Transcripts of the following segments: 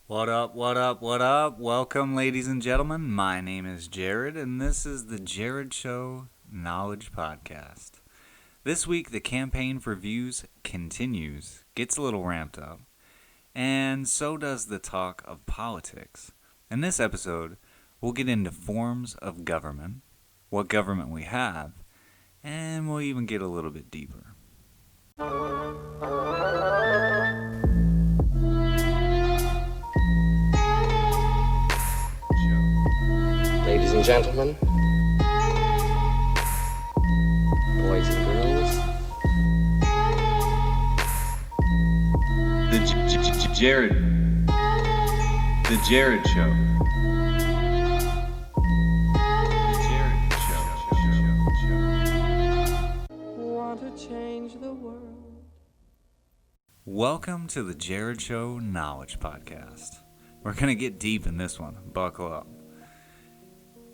What up, what up, what up? Welcome, ladies and gentlemen. My name is Jared, and this is the Jared Show Knowledge Podcast. This week, the campaign for views continues, gets a little ramped up, and so does the talk of politics. In this episode, we'll get into forms of government, what government we have, and we'll even get a little bit deeper. Ladies and gentlemen, boys and girls, The Jared Show. want to change the world. Welcome to the Jared Show Knowledge Podcast. We're going to get deep in this one. Buckle up.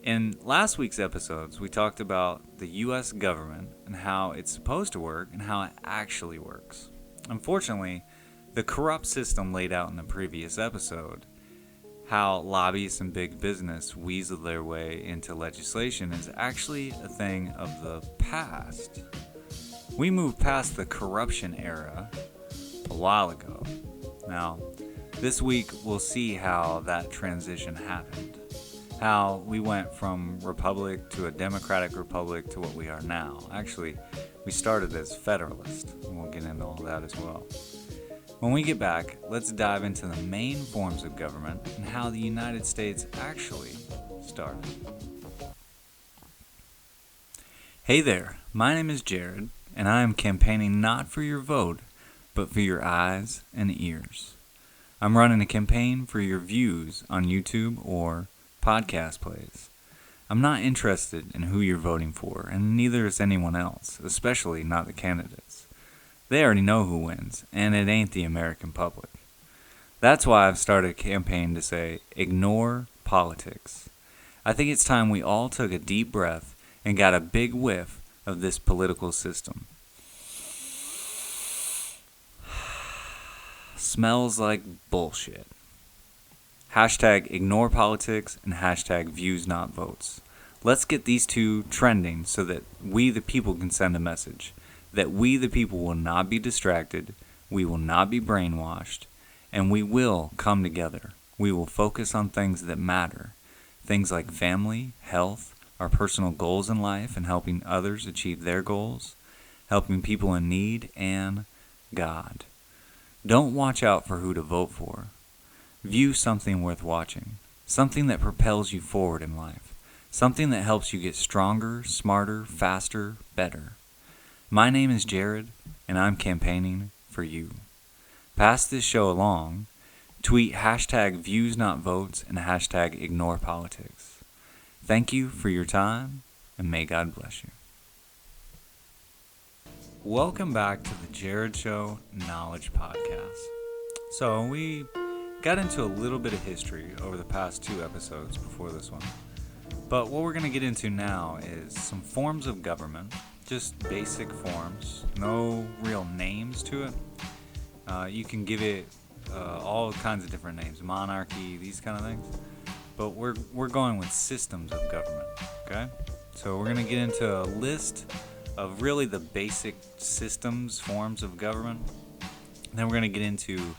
In last week's episodes, we talked about the U.S. government and how it's supposed to work and how it actually works. Unfortunately, the corrupt system laid out in the previous episode, how lobbyists and big business weasel their way into legislation, is actually a thing of the past. We moved past the corruption era a while ago. Now, this week we'll see how that transition happened. How we went from republic to a democratic republic to what we are now. Actually, we started as federalist, and we'll get into all that as well. When we get back, let's dive into the main forms of government and how the United States actually started. Hey there, my name is Jared, and I am campaigning not for your vote, but for your eyes and ears. I'm running a campaign for your views on YouTube or podcast plays. I'm not interested in who you're voting for, and neither is anyone else, especially not the candidates. They already know who wins, and it ain't the American public. That's why I've started a campaign to say, ignore politics. I think it's time we all took a deep breath and got a big whiff of this political system. Smells like bullshit. Hashtag ignore politics and hashtag views not votes. Let's get these two trending so that we the people can send a message. That we the people will not be distracted, we will not be brainwashed, and we will come together. We will focus on things that matter. Things like family, health, our personal goals in life and helping others achieve their goals, helping people in need, and God. Don't watch out for who to vote for. View something worth watching, something that propels you forward in life, something that helps you get stronger, smarter, faster, better. My name is Jared, and I'm campaigning for you. Pass this show along. Tweet hashtag views not votes and hashtag ignore politics. Thank you for your time, and may God bless you. Welcome back to the Jared Show Knowledge Podcast. So we got into a little bit of history over the past two episodes before this one. But what we're going to get into now is some forms of government, just basic forms, no real names to it. You can give it all kinds of different names, monarchy, these kind of things. But we're going with systems of government, okay? So we're going to get into a list of really the basic systems, forms of government. Then we're going to get into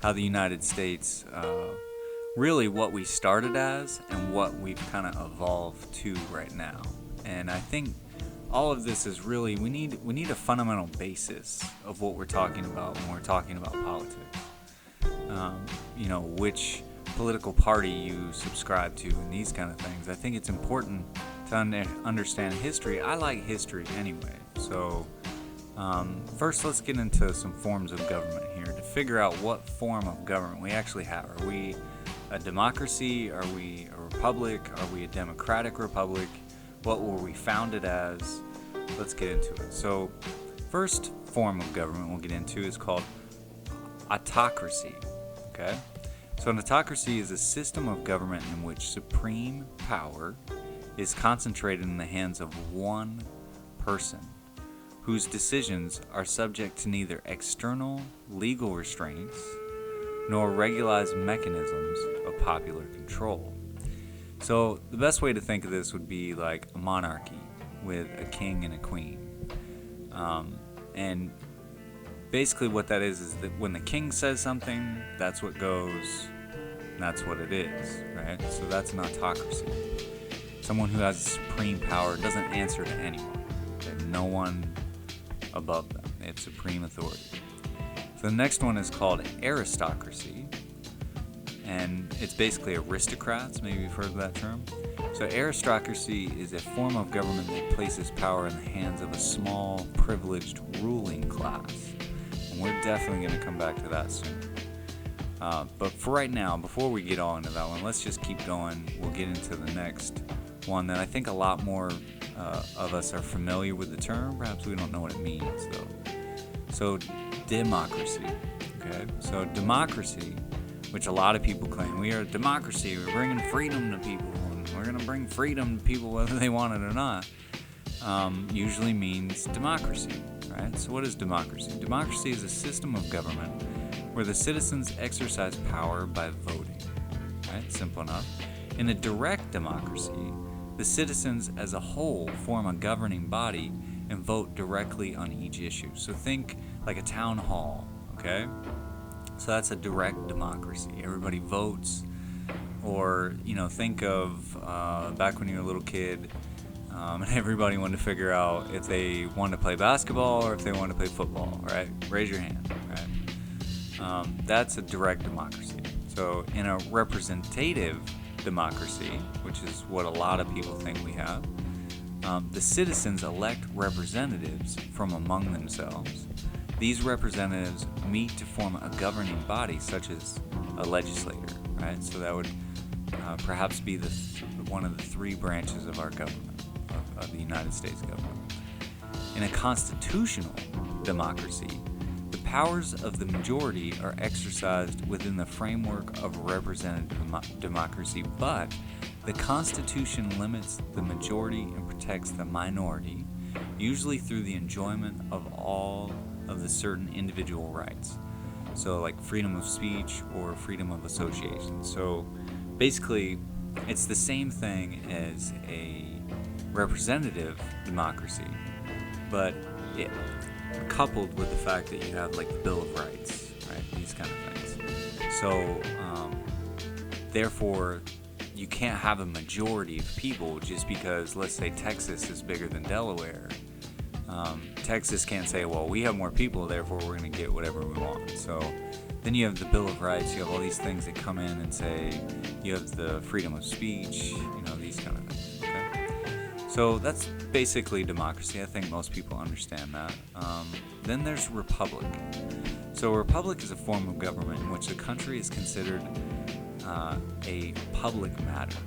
how the United States, really what we started as and what we've kind of evolved to right now. And I think all of this is really, we need a fundamental basis of what we're talking about when we're talking about politics. Which political party you subscribe to and these kind of things. I think it's important to understand history. I like history anyway. So first, let's get into some forms of government here to figure out what form of government we actually have. Are we a democracy? Are we a republic? Are we a democratic republic? What were we founded as? Let's get into it. So, first form of government we'll get into is called autocracy. Okay? So, an autocracy is a system of government in which supreme power is concentrated in the hands of one person, whose decisions are subject to neither external legal restraints nor regularize mechanisms of popular control. So the best way to think of this would be like a monarchy with a king and a queen. And basically what that is that when the king says something, that's what goes, and that's what it is, right? So that's an autocracy. Someone who has supreme power doesn't answer to anyone. There's no one above them. They have supreme authority. So the next one is called aristocracy, and it's basically aristocrats. Maybe you've heard of that term. So aristocracy is a form of government that places power in the hands of a small, privileged ruling class. And we're definitely going to come back to that soon. But for right now, before we get on into that one, let's just keep going. We'll get into the next one that I think a lot more of us are familiar with the term. Perhaps we don't know what it means, though. So democracy. Okay? So democracy, which a lot of people claim, we are a democracy, we're bringing freedom to people, and we're going to bring freedom to people whether they want it or not, usually means democracy, right? So what is democracy? Democracy is a system of government where the citizens exercise power by voting, right? Simple enough. In a direct democracy, the citizens as a whole form a governing body and vote directly on each issue. So think like a town hall, okay? So that's a direct democracy. Everybody votes. Or, think of back when you were a little kid, and everybody wanted to figure out if they wanted to play basketball or if they wanted to play football, right? Raise your hand, right? That's a direct democracy. So in a representative democracy, which is what a lot of people think we have, the citizens elect representatives from among themselves. These representatives meet to form a governing body, such as a legislator, right? So that would perhaps be one of the three branches of our government, of the United States government. In a constitutional democracy, the powers of the majority are exercised within the framework of representative democracy, but the Constitution limits the majority and protects the minority, usually through the enjoyment of all of the certain individual rights. So like freedom of speech or freedom of association. So basically, it's the same thing as a representative democracy, but it coupled with the fact that you have like the Bill of Rights, right? These kind of things. So therefore, you can't have a majority of people just because, let's say, Texas is bigger than Delaware. Texas can't say, well, we have more people, therefore we're going to get whatever we want. So then you have the Bill of Rights, you have all these things that come in and say, you have the freedom of speech, these kind of things. Okay? So that's basically democracy. I think most people understand that. Then there's republic. So a republic is a form of government in which the country is considered a public matter,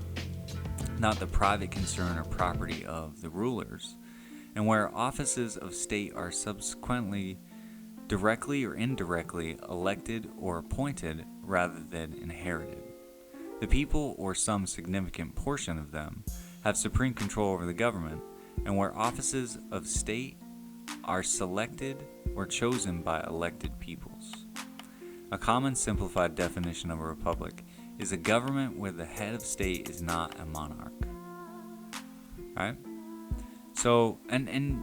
not the private concern or property of the rulers, and where offices of state are subsequently directly or indirectly elected or appointed rather than inherited. The people, or some significant portion of them, have supreme control over the government, and where offices of state are selected or chosen by elected peoples. A common simplified definition of a republic is a government where the head of state is not a monarch. Right? So, and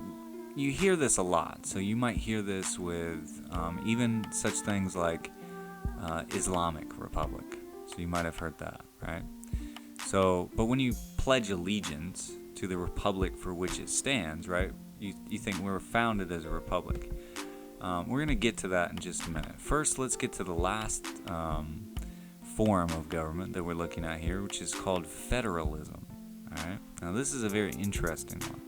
you hear this a lot. So you might hear this with even such things like Islamic Republic. So you might have heard that, right? So, but when you pledge allegiance to the republic for which it stands, right? You think we were founded as a republic. We're going to get to that in just a minute. First, let's get to the last form of government that we're looking at here, which is called federalism. All right. Now, this is a very interesting one.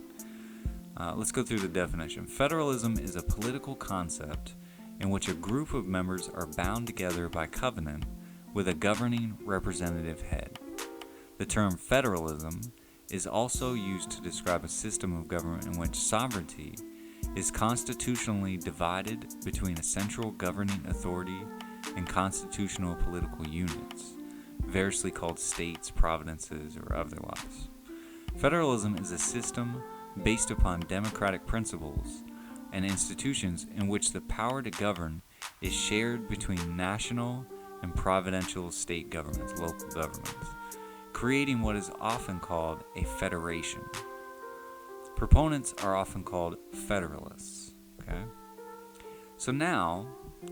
Let's go through the definition. Federalism is a political concept in which a group of members are bound together by covenant with a governing representative head. The term federalism is also used to describe a system of government in which sovereignty is constitutionally divided between a central governing authority and constitutional political units, variously called states, provinces, or otherwise. Federalism is a system based upon democratic principles and institutions in which the power to govern is shared between national and providential state governments, local governments, creating what is often called a federation. Proponents are often called federalists. Okay? So now,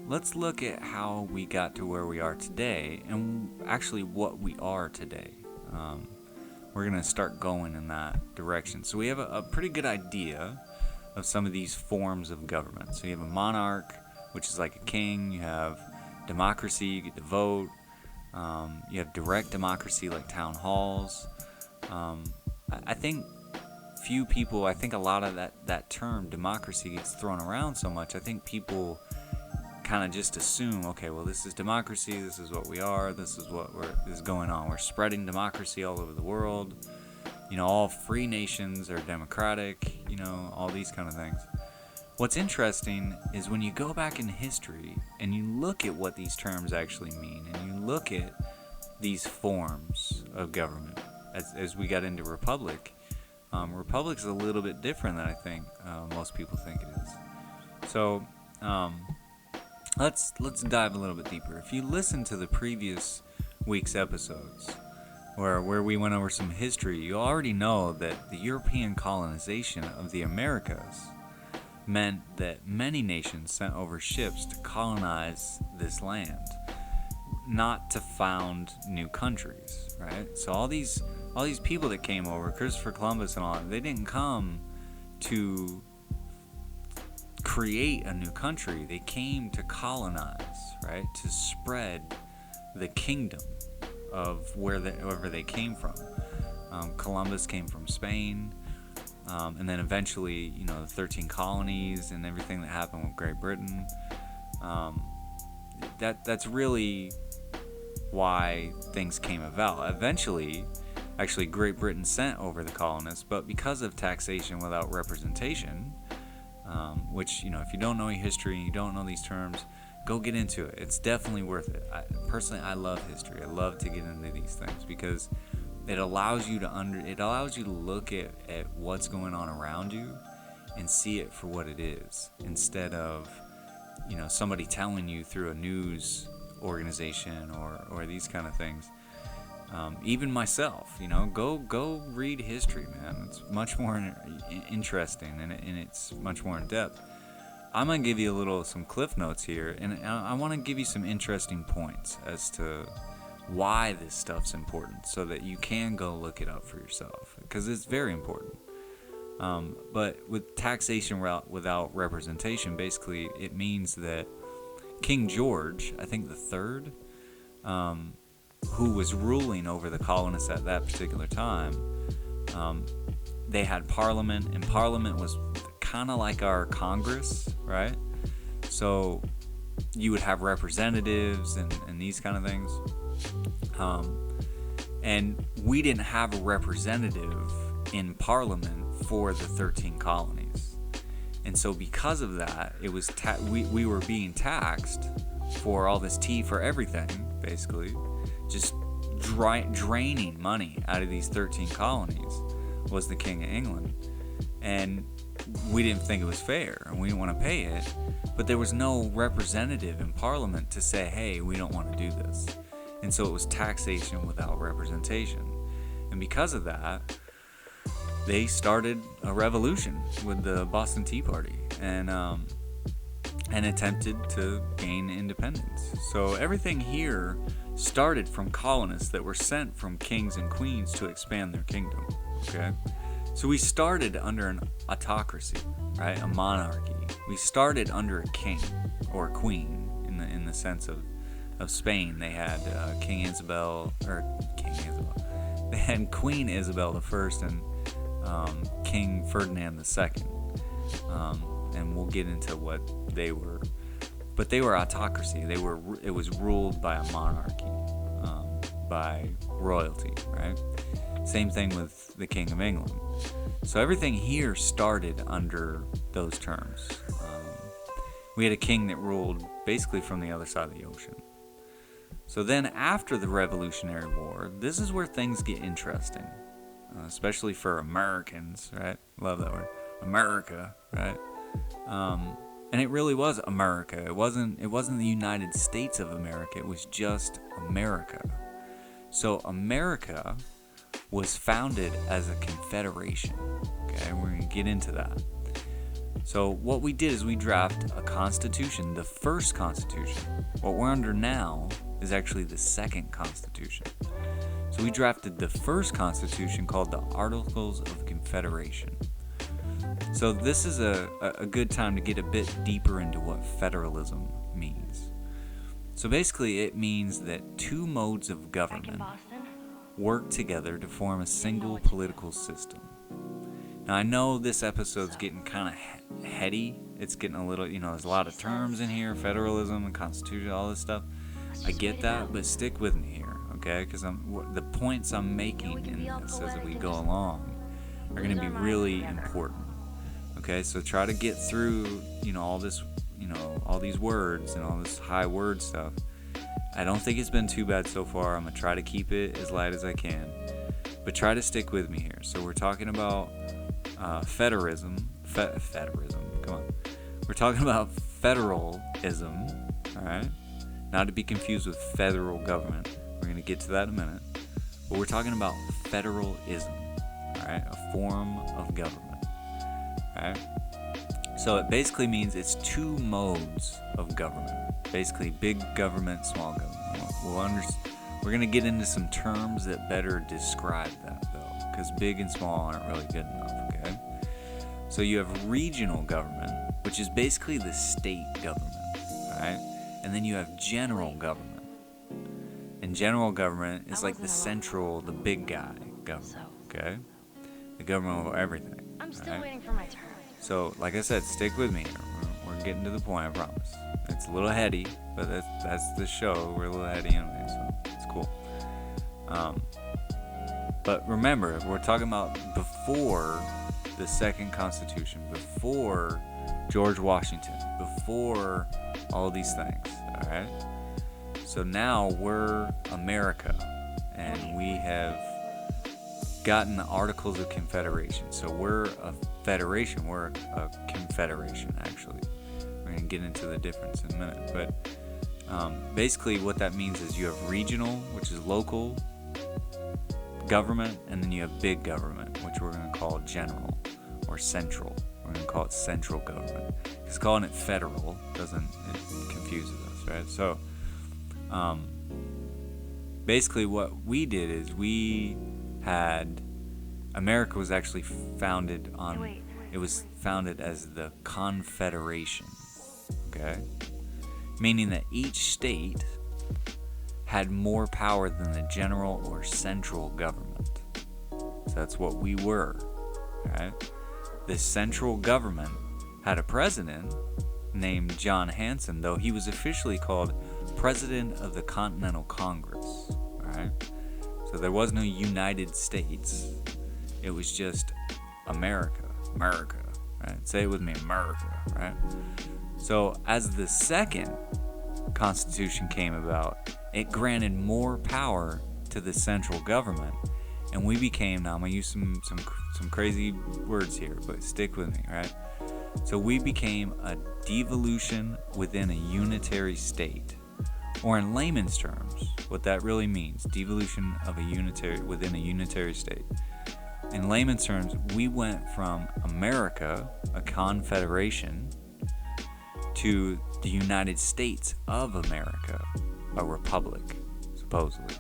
let's look at how we got to where we are today, and actually what we are today. We're going to start going in that direction. So we have a pretty good idea of some of these forms of government. So you have a monarch, which is like a king. You have democracy, you get to vote. You have direct democracy like town halls. I think a lot of that term democracy gets thrown around so much. I think people kind of just assume, okay, well, this is democracy, this is what we are, this is what is going on. We're spreading democracy all over the world. All free nations are democratic, all these kind of things. What's interesting is when you go back in history and you look at what these terms actually mean, and you look at these forms of government, as we got into republic, republic's a little bit different than I think most people think it is. So let's dive a little bit deeper. If you listen to the previous week's episodes, where we went over some history, you already know that the European colonization of the Americas meant that many nations sent over ships to colonize this land, not to found new countries, right? So all these people that came over, Christopher Columbus and all, they didn't come to create a new country. They came to colonize, right? To spread the kingdom of wherever they came from. Columbus came from Spain, and then eventually, the 13 colonies and everything that happened with Great Britain. That's really why things came about. Eventually, actually, Great Britain sent over the colonists, but because of taxation without representation, which, if you don't know your history and you don't know these terms, go get into it. It's definitely worth it. Personally, I love history. I love to get into these things because it allows you to look at what's going on around you and see it for what it is, instead of somebody telling you through a news organization or these kind of things. Even myself, go read history, man. It's much more interesting and it's much more in depth. I'm going to give you some cliff notes here, and I want to give you some interesting points as to why this stuff's important so that you can go look it up for yourself, because it's very important. But with taxation without representation, basically it means that King George, I think the third, who was ruling over the colonists at that particular time, they had Parliament, and Parliament was kind of like our Congress, right? So you would have representatives and these kind of things. And we didn't have a representative in Parliament for the 13 colonies. And so because of that, it was we were being taxed for all this tea, for everything, basically. Just draining money out of these 13 colonies was the King of England. And we didn't think it was fair, and we didn't want to pay it, but there was no representative in Parliament to say, hey, we don't want to do this. And so it was taxation without representation. And because of that, they started a revolution with the Boston Tea Party and attempted to gain independence. So everything here started from colonists that were sent from kings and queens to expand their kingdom, okay? So we started under an autocracy, right? A monarchy. We started under a king or a queen in the sense of Spain. They had Queen Isabel. They had Queen Isabel I and King Ferdinand II. And we'll get into what they were. But they were autocracy. It was ruled by a monarchy, by royalty, right? Same thing with the King of England. So everything here started under those terms. We had a king that ruled basically from the other side of the ocean. So then after the Revolutionary War, this is where things get interesting, especially for Americans, right? Love that word. America, right? And it really was America. It wasn't the United States of America. It was just America. So America was founded as a confederation. Okay, we're going to get into that. So what we did is we drafted a constitution, the first constitution. What we're under now is actually the second constitution. So we drafted the first constitution called the Articles of Confederation. So this is a good time to get a bit deeper into what federalism means. So basically it means that two modes of government work together to form a single political system. Now I know this episode's getting kind of heady. It's getting a little, there's a lot of terms in here, federalism and constitution, all this stuff. I get that, but stick with me here, okay? Because the points I'm making in this as we go along are going to be really important. Okay, so try to get through, all this, all these words and all this high word stuff. I don't think it's been too bad so far. I'm going to try to keep it as light as I can. But try to stick with me here. So we're talking about federalism. Federalism, come on. We're talking about federalism, all right? Not to be confused with federal government. We're going to get to that in a minute. But we're talking about federalism, all right? A form of government. Right? So it basically means it's two modes of government. Basically, big government, small government. We're going to get into some terms that better describe that, though, because big and small aren't really good enough, okay? So you have regional government, which is basically the state government, right? And then you have general government. And general government is like the big guy government, okay? The government over everything. I'm still waiting for my turn. So, like I said, stick with me. We're getting to the point, I promise. It's a little heady, but that's the show. We're a little heady anyway, so it's cool. But remember, we're talking about before the second Constitution, before George Washington, before all these things, all right? So now we're America, and we have gotten the Articles of Confederation. So we're a federation. We're a confederation, actually. We're going to get into the difference in a minute. But basically what that means is you have regional, which is local government, and then you have big government, which we're going to call general or central. We're going to call it central government. Because calling it federal it confuses us, right? So basically what we did is America was actually founded on, it was founded as the Confederation, okay? Meaning that each state had more power than the general or central government. So that's what we were, right? The central government had a president named John Hanson, though he was officially called President of the Continental Congress, all right? So there was no United States. It was just America, right? Say it with me, America, right? So as the second Constitution came about, it granted more power to the central government, and we became, now I'm going to use some crazy words here, but stick with me, right? So we became a devolution within a unitary state. Or in layman's terms, what that really means, devolution of within a unitary state. In layman's terms, we went from America, a confederation, to the United States of America, a republic, supposedly.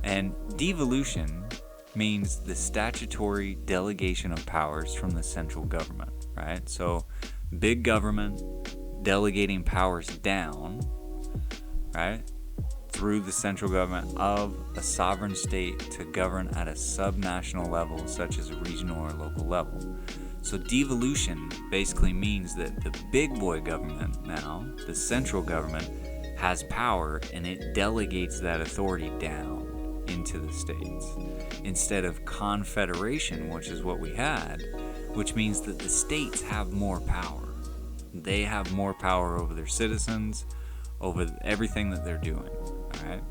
And devolution means the statutory delegation of powers from the central government, right? So big government delegating powers down, right, through the central government of a sovereign state to govern at a subnational level, such as a regional or local level. So devolution basically means that the big boy government now, the central government, has power and it delegates that authority down into the states. Instead of confederation, which is what we had, which means that the states have more power. They have more power over their citizens, over everything that they're doing, all right?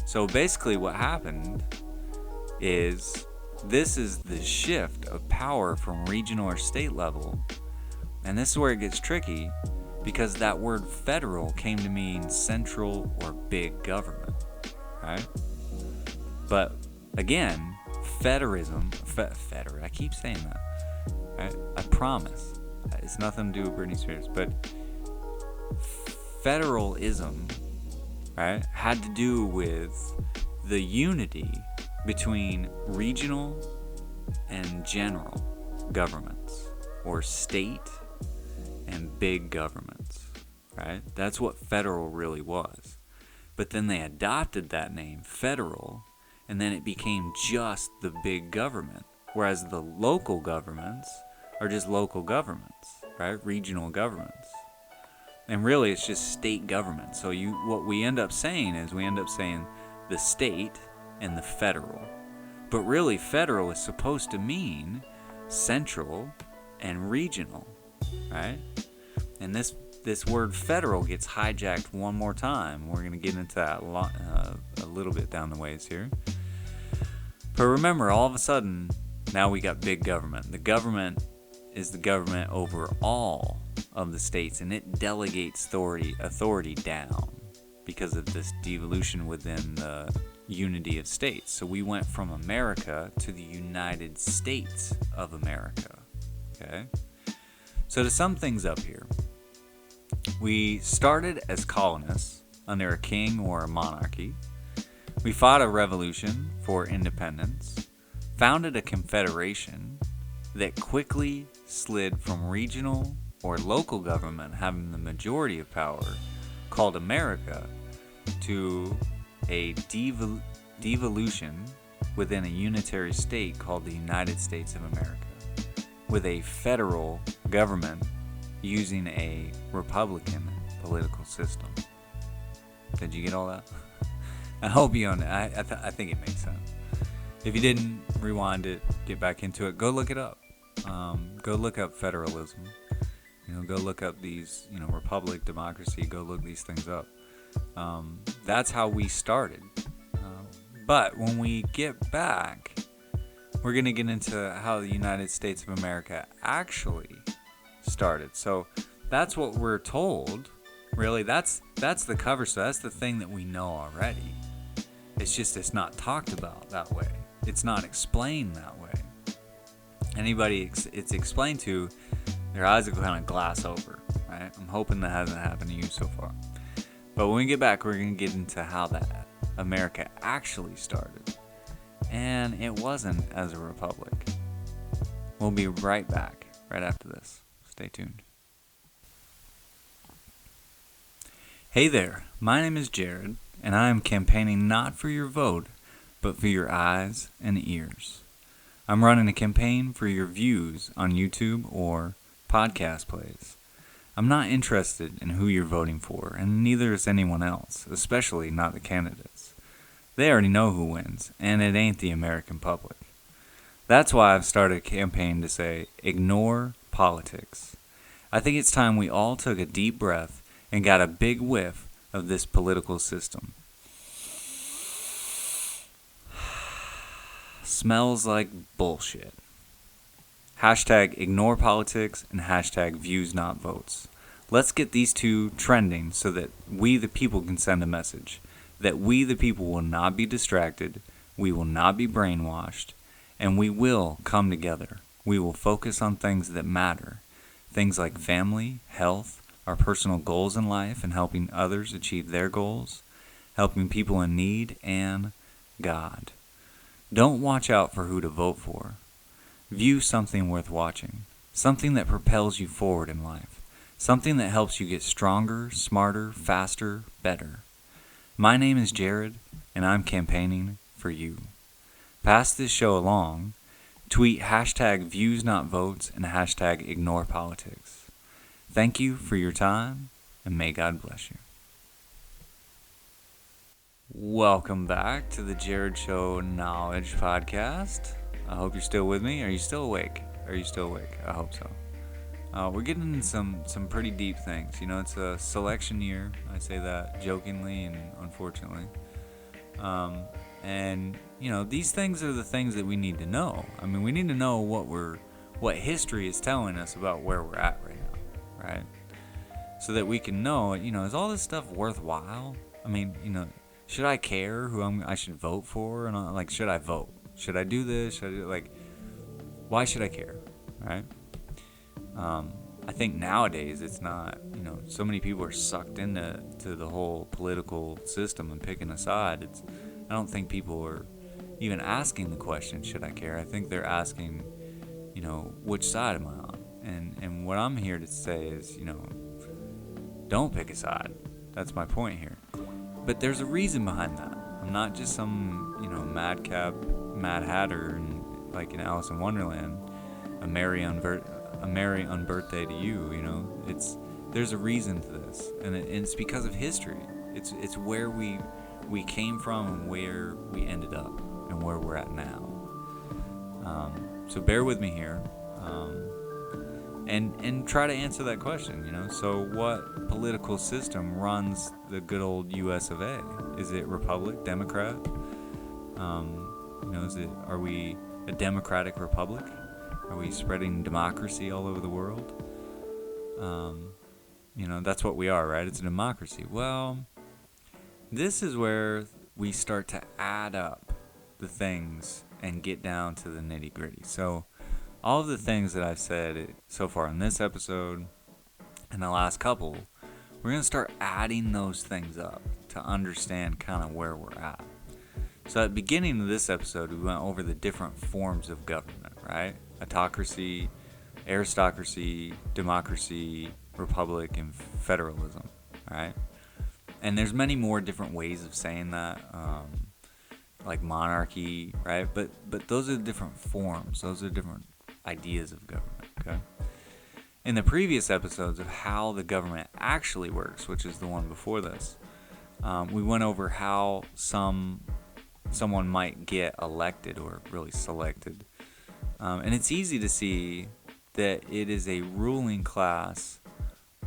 So basically what happened is this is the shift of power from regional or state level, And this is where it gets tricky, because that word federal came to mean central or big government, right? But again, federism, I keep saying that, right? I promise. It's nothing to do with Britney Spears, but federalism, right, had to do with the unity between regional and general governments, or state and big governments, right? That's what federal really was. But then they adopted that name, federal, and then it became just the big government, whereas the local governments are just local governments, right? Regional governments. And really it's just state government. So what we end up saying is the state and the federal. But really federal is supposed to mean central and regional, right? And this word federal gets hijacked one more time. We're going to get into that a little bit down the ways here. But remember, all of a sudden, now we got big government. The government is the government over all of the states, and it delegates authority down because of this devolution within the unity of states. So we went from America to the United States of America. Okay? So to sum things up here, we started as colonists under a king or a monarchy. We fought a revolution for independence, founded a confederation that quickly slid from regional or local government having the majority of power, called America, to a devolution within a unitary state called the United States of America, with a federal government using a Republican political system. Did you get all that? I hope you own it. I think it makes sense. If you didn't, rewind it, get back into it. Go look it up. Go look up federalism. Go look up these, republic, democracy. Go look these things up. That's how we started. But when we get back, we're going to get into how the United States of America actually started. So that's what we're told. Really, that's the cover. So that's the thing that we know already. It's just it's not talked about that way. It's not explained that way. Anybody it's explained to, their eyes will kind of glass over, right? I'm hoping that hasn't happened to you so far. But when we get back, we're going to get into how that America actually started. And it wasn't as a republic. We'll be right back, right after this. Stay tuned. Hey there, my name is Jared, and I am campaigning not for your vote, but for your eyes and ears. I'm running a campaign for your views on YouTube or podcast plays. I'm not interested in who you're voting for, and neither is anyone else, especially not the candidates. They already know who wins, and it ain't the American public. That's why I've started a campaign to say, ignore politics. I think it's time we all took a deep breath and got a big whiff of this political system. Smells like bullshit. Hashtag ignore politics and hashtag views not votes. Let's get these two trending so that we the people can send a message. That we the people will not be distracted, we will not be brainwashed, and we will come together. We will focus on things that matter. Things like family, health, our personal goals in life and helping others achieve their goals, helping people in need, and God. Don't watch out for who to vote for. View something worth watching, something that propels you forward in life, something that helps you get stronger, smarter, faster, better. My name is Jared, and I'm campaigning for you. Pass this show along. Tweet hashtag views not votes and hashtag ignore politics. Thank you for your time, and may God bless you. Welcome back to the Jared Show Knowledge Podcast. I hope you're still with me. Are you still awake? I hope so. We're getting into some pretty deep things. It's a selection year. I say that jokingly and unfortunately. And these things are the things that we need to know. I mean, we need to know what history is telling us about where we're at right now. right? So that we can know, is all this stuff worthwhile? I mean, should I care who I should vote for? And like, should I vote? Should I do this? Should I do, like, why should I care, right? I think nowadays it's not, so many people are sucked into the whole political system and picking a side. I don't think people are even asking the question, should I care? I think they're asking, which side am I on? And what I'm here to say is, don't pick a side. That's my point here. But there's a reason behind that. I'm not just some, madcap, Mad Hatter, and like in Alice in Wonderland, a merry unbirthday to you. There's a reason to this, and it's because of history. It's where we came from and where we ended up and where we're at now. So bear with me here. And try to answer that question, So what political system runs the good old U.S. of A? Is it Republic, Democrat? Are we a democratic republic? Are we spreading democracy all over the world? That's what we are, right? It's a democracy. Well, this is where we start to add up the things and get down to the nitty-gritty. So all of the things that I've said so far in this episode and the last couple, we're going to start adding those things up to understand kind of where we're at. So at the beginning of this episode, we went over the different forms of government, right? Autocracy, aristocracy, democracy, republic, and federalism, right? And there's many more different ways of saying that, like monarchy, right? But those are the different forms. Those are different ideas of government, okay? In the previous episodes of how the government actually works, which is the one before this, we went over how someone might get elected or really selected. And it's easy to see that it is a ruling class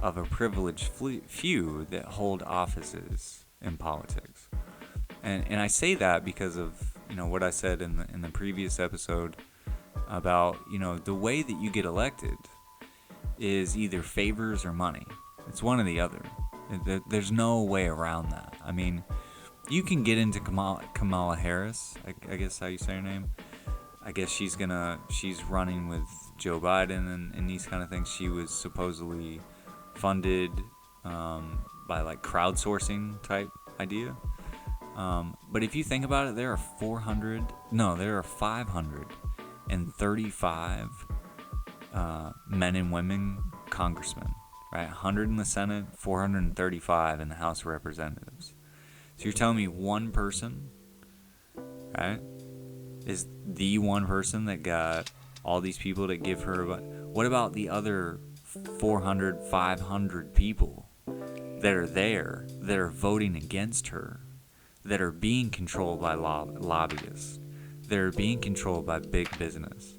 of a privileged few that hold offices in politics. And I say that because of, what I said in the previous episode about, the way that you get elected is either favors or money. It's one or the other. There's no way around that. I mean, you can get into Kamala Harris, I guess how you say her name. I guess she's running with Joe Biden and these kind of things. She was supposedly funded by like crowdsourcing type idea. But if you think about it, there are 535 men and women congressmen, right? 100 in the Senate, 435 in the House of Representatives. So you're telling me one person, right, is the one person that got all these people to give her. What about the other 400, 500 people that are there, that are voting against her, that are being controlled by lobbyists, that are being controlled by big business,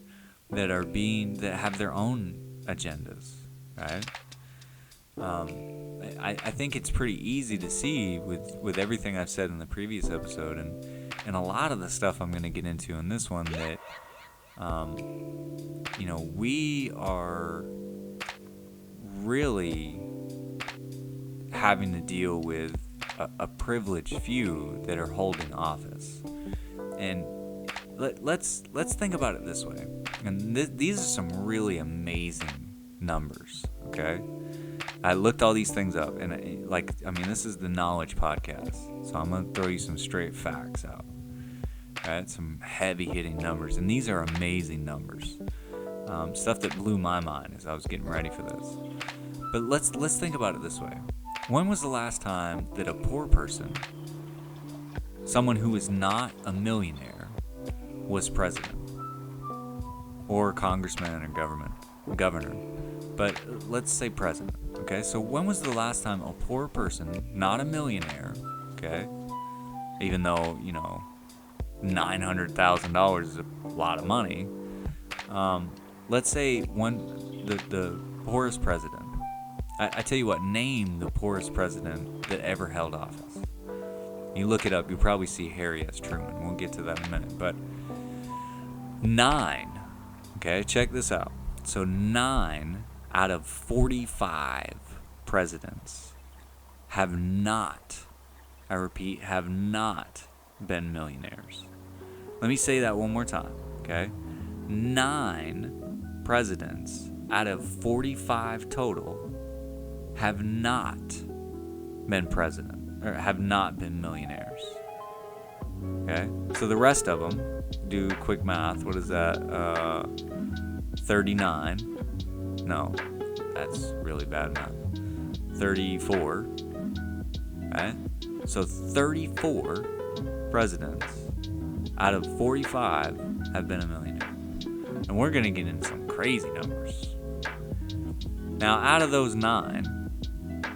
that have their own agendas, right? I think it's pretty easy to see with everything I've said in the previous episode and a lot of the stuff I'm going to get into in this one that, we are really having to deal with a privileged few that are holding office. And let's think about it this way. And these are some really amazing numbers, okay? I looked all these things up, and this is the Knowledge Podcast, so I'm going to throw you some straight facts out, right? Some heavy-hitting numbers, and these are amazing numbers. Stuff that blew my mind as I was getting ready for this. But let's think about it this way. When was the last time that a poor person, someone who is not a millionaire, was president? Or congressman or governor? But let's say president, okay? So when was the last time a poor person, not a millionaire, okay? Even though, $900,000 is a lot of money. Let's say when the poorest president, I tell you what, name the poorest president that ever held office. You look it up, you'll probably see Harry S. Truman. We'll get to that in a minute. But 9, okay, check this out. So 9 out of 45 presidents have not, I repeat, have not been millionaires. Let me say that one more time, okay? 9 presidents out of 45 total have not been president, or have not been millionaires. Okay? So the rest of them, do quick math, what is that? 39. No, that's really bad math. 34. Okay? So 34 presidents out of 45 have been a millionaire. And we're going to get into some crazy numbers. Now, out of those 9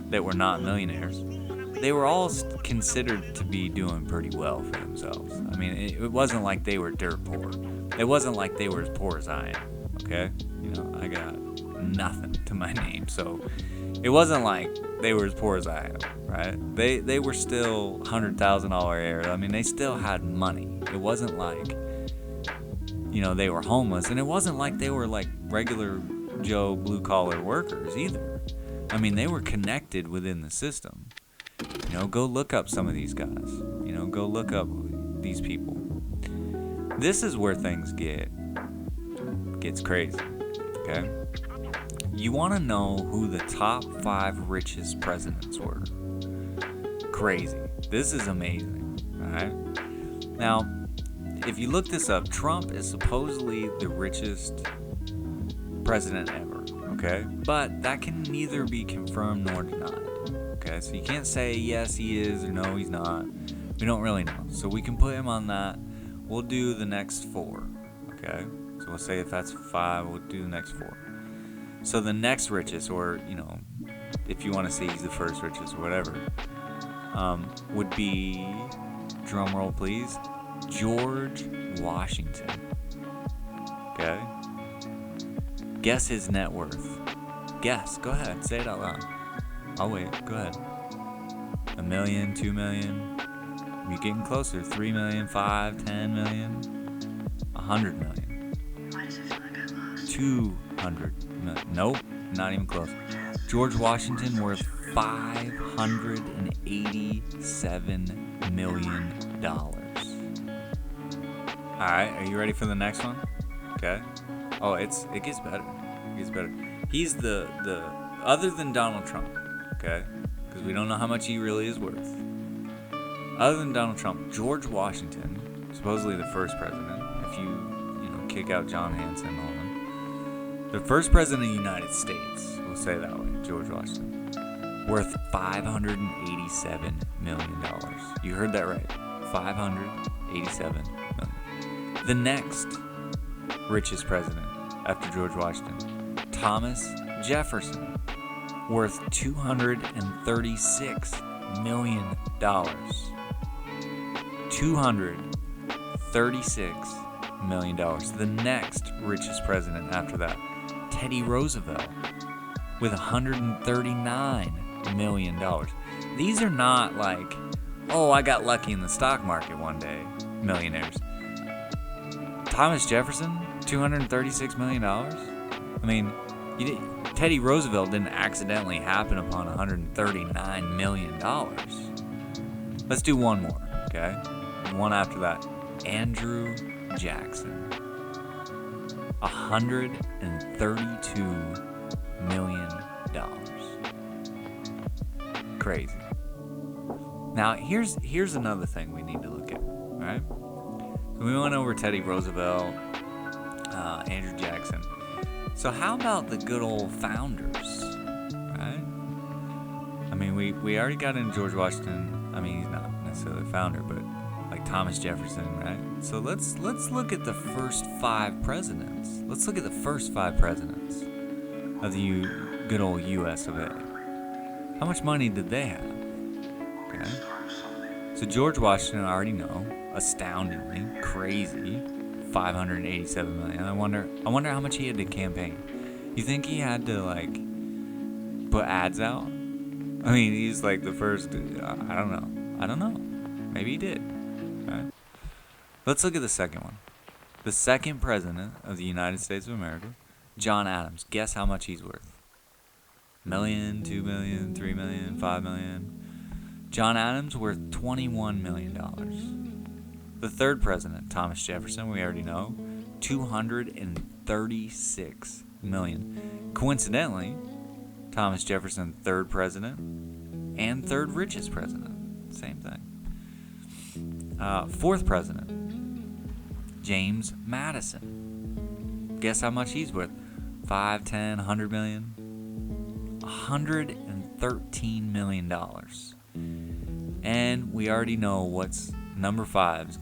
that were not millionaires, they were all considered to be doing pretty well for themselves. I mean, it wasn't like they were dirt poor. It wasn't like they were as poor as I am, okay? You know, I got nothing to my name, so it wasn't like they were as poor as I am, right? They were still $100,000 heirs. I mean, they still had money. It wasn't like, you know, they were homeless, and it wasn't like they were like regular Joe blue-collar workers either. I mean, they were connected within the system. You know, go look up some of these guys. You know, go look up these people. This is where things gets crazy, okay? You want to know who the top 5 richest presidents were. Crazy. This is amazing, all right? Now, if you look this up, Trump is supposedly the richest president ever, okay? But that can neither be confirmed nor denied, okay? So you can't say yes he is or no he's not. We don't really know. So we can put him on that. We'll do the next 4, okay? So we'll say if that's 5, we'll do the next 4. So the next richest, or, you know, if you want to say he's the first richest or whatever, would be, drumroll please, George Washington. Okay? Guess his net worth. Guess. Go ahead. Say it out loud. I'll wait. Go ahead. $1 million, $2 million. You're getting closer. 3 million, 5, 10 million, 100 million. Why does it feel like I lost? 200 million. Nope. Not even close. George Washington worth $587 million. Alright, are you ready for the next one? Okay. Oh, it gets better. It gets better. He's the other than Donald Trump, okay? Because we don't know how much he really is worth. Other than Donald Trump, George Washington, supposedly the first president, if you kick out John Hanson and all them, the first president of the United States, we'll say that way, George Washington, worth $587 million. You heard that right. $587 million. The next richest president after George Washington, Thomas Jefferson, worth $236 million. $236 million. The next richest president after that, Teddy Roosevelt, with $139 million. These are not like, oh, I got lucky in the stock market one day, millionaires. Thomas Jefferson, $236 million? I mean, Teddy Roosevelt didn't accidentally happen upon $139 million. Let's do one more, okay? One after that. Andrew Jackson. $132 million. Crazy. Now, here's another thing we need to look at, all right? So we went over Teddy Roosevelt, Andrew Jackson. So how about the good old founders, right? I mean, we already got into George Washington. I mean, he's not necessarily a founder, but like Thomas Jefferson, right? So let's look at the first 5 presidents. Let's look at the first 5 presidents of the good old U.S. of A. How much money did they have? Okay. So George Washington, I already know, astoundingly crazy, $587 million. I wonder how much he had to campaign. You think he had to like put ads out? I mean, he's like the first. I don't know. Maybe he did. Right. Let's look at the second one. The second president of the United States of America, John Adams. Guess how much he's worth? million, 2 million, 3 million, 5 million. John Adams worth $21 million. The third president, Thomas Jefferson, we already know, $236 million. Coincidentally, Thomas Jefferson, third president and third richest president. Same thing. Fourth president, James Madison. Guess how much he's worth? 5, 10, 100 million? $113 million. And we already know what's number 5 is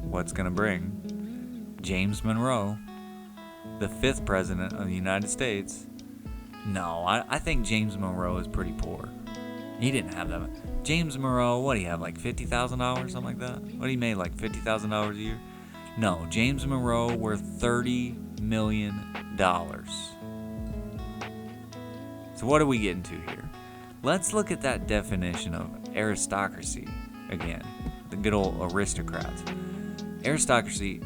what's gonna bring. James Monroe, the 5th president of the United States. No, I think James Monroe is pretty poor. He didn't have that much. James Monroe, what do you have, like $50,000, something like that? What do you made, like $50,000 a year? No, James Monroe worth $30 million. So what are we getting to here? Let's look at that definition of aristocracy again. The good old aristocrats. Aristocracy,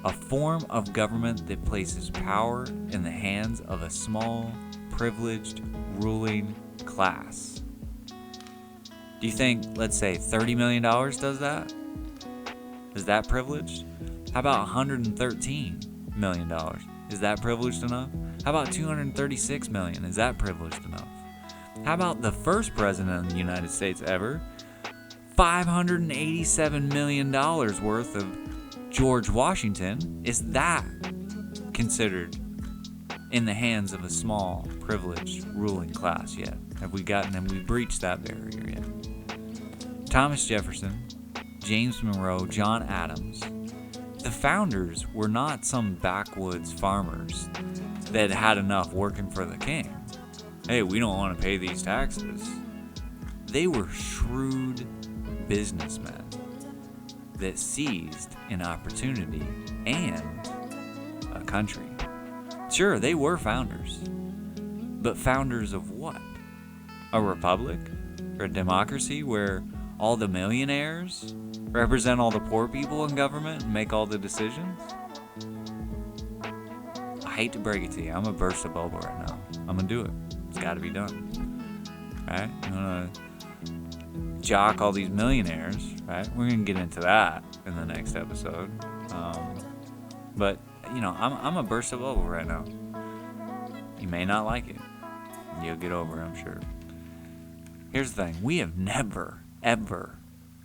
a form of government that places power in the hands of a small, privileged, ruling class. Do you think, let's say, $30 million does that? Is that privileged? How about $113 million? Is that privileged enough? How about $236 million? Is that privileged enough? How about the first president of the United States ever? $587 million worth of George Washington. Is that considered in the hands of a small, privileged, ruling class yet? Have we breached that barrier yet? Thomas Jefferson, James Monroe, John Adams. The founders were not some backwoods farmers that had enough working for the king. Hey, we don't want to pay these taxes. They were shrewd businessmen that seized an opportunity and a country. Sure, they were founders. But founders of what? A republic? Or a democracy where all the millionaires represent all the poor people in government and make all the decisions? I hate to break it to you, I'm gonna burst a bubble right now. I'm gonna do it. It's gotta be done. Right? I'm gonna jock all these millionaires, right? We're gonna get into that in the next episode. But, I'm a burst a bubble right now. You may not like it. You'll get over it, I'm sure. Here's the thing. We have never, ever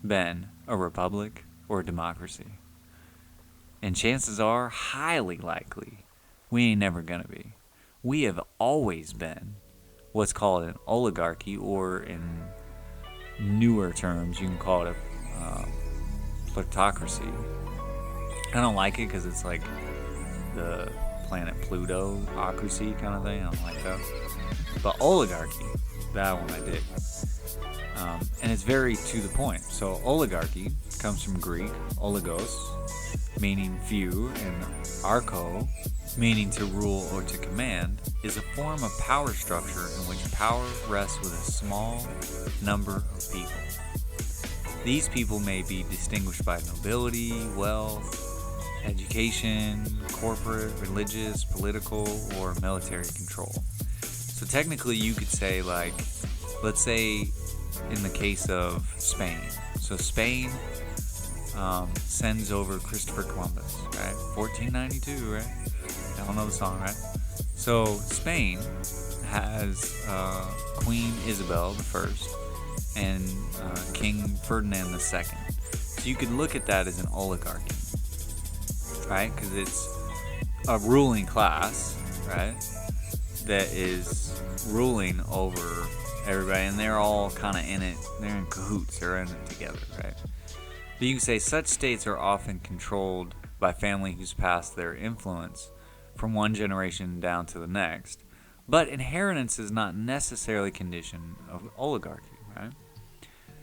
been a republic or a democracy. And chances are, highly likely, we ain't never gonna be. We have always been what's called an oligarchy, or in newer terms, you can call it a plutocracy. I don't like it because it's like the planet Pluto-ocracy kind of thing. I don't like that. But oligarchy, that one I dig. And it's very to the point. So oligarchy comes from Greek, oligos, meaning few, and archo, meaning to rule or to command, is a form of power structure in which power rests with a small number of people. These people may be distinguished by nobility, wealth, education, corporate, religious, political, or military control. So technically you could say, like, let's say in the case of Spain. So Spain sends over Christopher Columbus, right? 1492, right? I don't know the song, right? So Spain has Queen Isabel I and King Ferdinand II. So you could look at that as an oligarchy, right? Because it's a ruling class, right, that is ruling over everybody, and they're all kind of in it. They're in cahoots. They're in it together, right? But you can say such states are often controlled by family who's passed their influence from one generation down to the next. But inheritance is not necessarily a condition of oligarchy, right?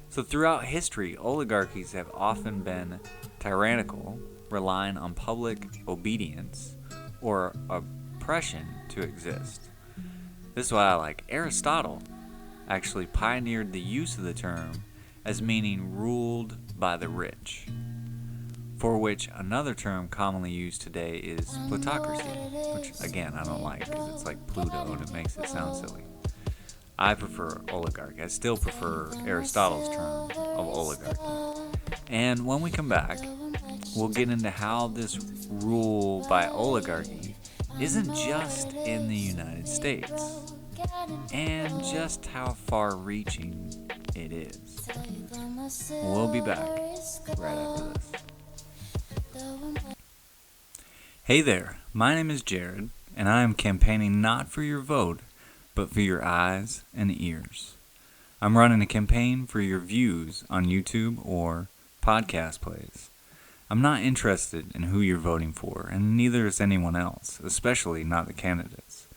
So throughout history, oligarchies have often been tyrannical, relying on public obedience or oppression to exist. This is why I like Aristotle actually pioneered the use of the term as meaning ruled by the rich, for which another term commonly used today is plutocracy, which again I don't like because it's like Pluto and it makes it sound silly. I prefer oligarchy. I still prefer Aristotle's term of oligarchy. And when we come back, we'll get into how this rule by oligarchy isn't just in the United States, and just how far-reaching it is. We'll be back right after this. Hey there, my name is Jared, and I am campaigning not for your vote, but for your eyes and ears. I'm running a campaign for your views on YouTube or podcast plays. I'm not interested in who you're voting for, and neither is anyone else, especially not the candidates.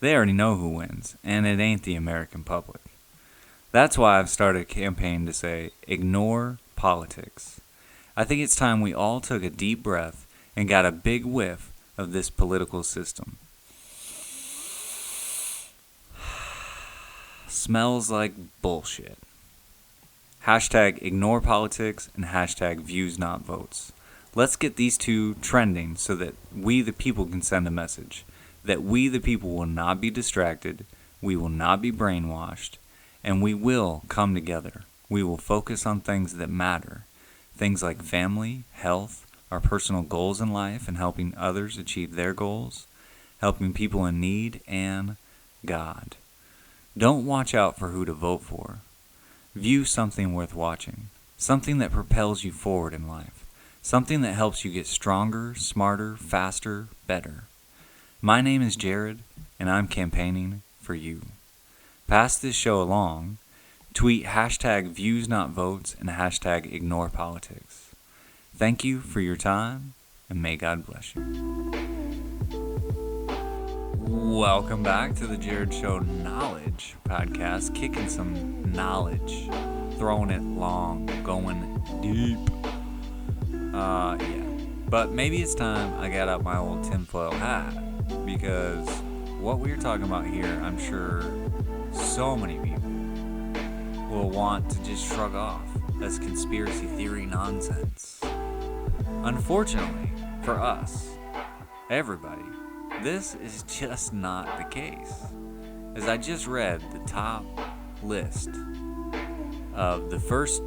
They already know who wins, and it ain't the American public. That's why I've started a campaign to say, ignore politics. I think it's time we all took a deep breath and got a big whiff of this political system. Smells like bullshit. Hashtag ignore politics and hashtag views not votes. Let's get these two trending so that we the people can send a message. That we the people will not be distracted, we will not be brainwashed, and we will come together. We will focus on things that matter. Things like family, health, our personal goals in life and helping others achieve their goals, helping people in need, and God. Don't watch out for who to vote for. View something worth watching, something that propels you forward in life, something that helps you get stronger, smarter, faster, better. My name is Jared, and I'm campaigning for you. Pass this show along. Tweet hashtag views not votes and hashtag ignore politics. Thank you for your time, and may God bless you. Welcome back to the Jared Show Knowledge Podcast, kicking some knowledge, throwing it long, going deep. But maybe it's time I got out my old tinfoil hat, because what we're talking about here, I'm sure so many people will want to just shrug off as conspiracy theory nonsense. Unfortunately, for us, everybody, this is just not the case. As I just read the top list of the first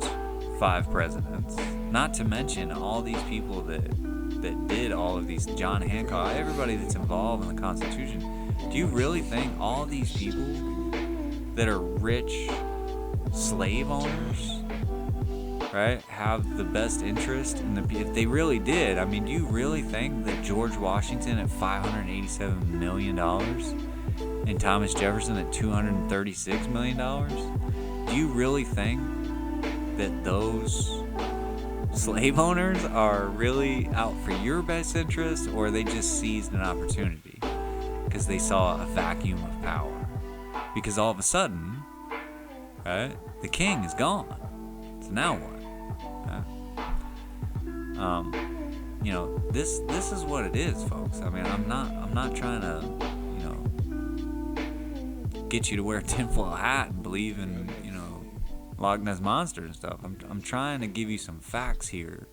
5 presidents, not to mention all these people that did all of these, John Hancock, everybody that's involved in the Constitution, do you really think all these people that are rich slave owners, right, have the best interest in the, if they really did, I mean, do you really think that George Washington at $587 million and Thomas Jefferson at $236 million, do you really think that those slave owners are really out for your best interest, or they just seized an opportunity because they saw a vacuum of power? Because all of a sudden, right, the king is gone. So now what? This is what it is, folks. I mean, I'm not trying to, get you to wear a tinfoil hat and believe in, Loch Ness Monster and stuff. I'm trying to give you some facts here,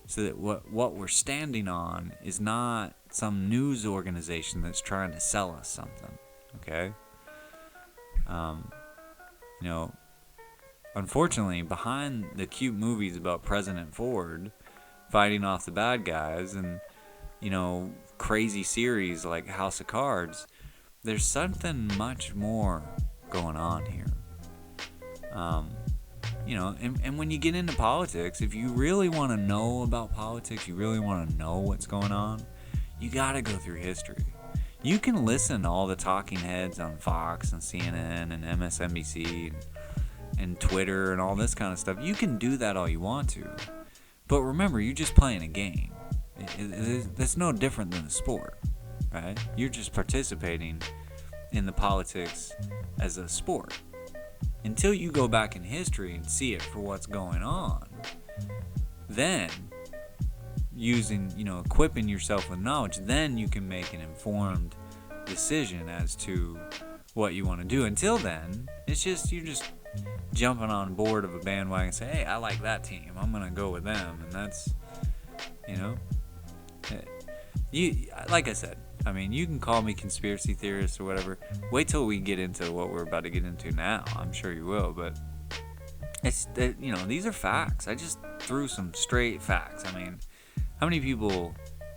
so that what we're standing on is not some news organization that's trying to sell us something. Okay. Unfortunately, behind the cute movies about President Ford fighting off the bad guys and, crazy series like House of Cards, there's something much more going on here. And when you get into politics, if you really want to know about politics, you really want to know what's going on, you got to go through history. You can listen to all the talking heads on Fox and CNN and MSNBC and Twitter and all this kind of stuff. You can do that all you want to. But remember, you're just playing a game. That's no different than a sport, right? You're just participating in the politics as a sport. Until you go back in history and see it for what's going on, then equipping yourself with knowledge, then you can make an informed decision as to what you want to do. Until then, you're just jumping on board of a bandwagon and say, hey, I like that team, I'm going to go with them. And that's, like I said, I mean, you can call me conspiracy theorist or whatever. Wait till we get into what we're about to get into now. I'm sure you will, but it's these are facts. I just threw some straight facts. I mean, how many people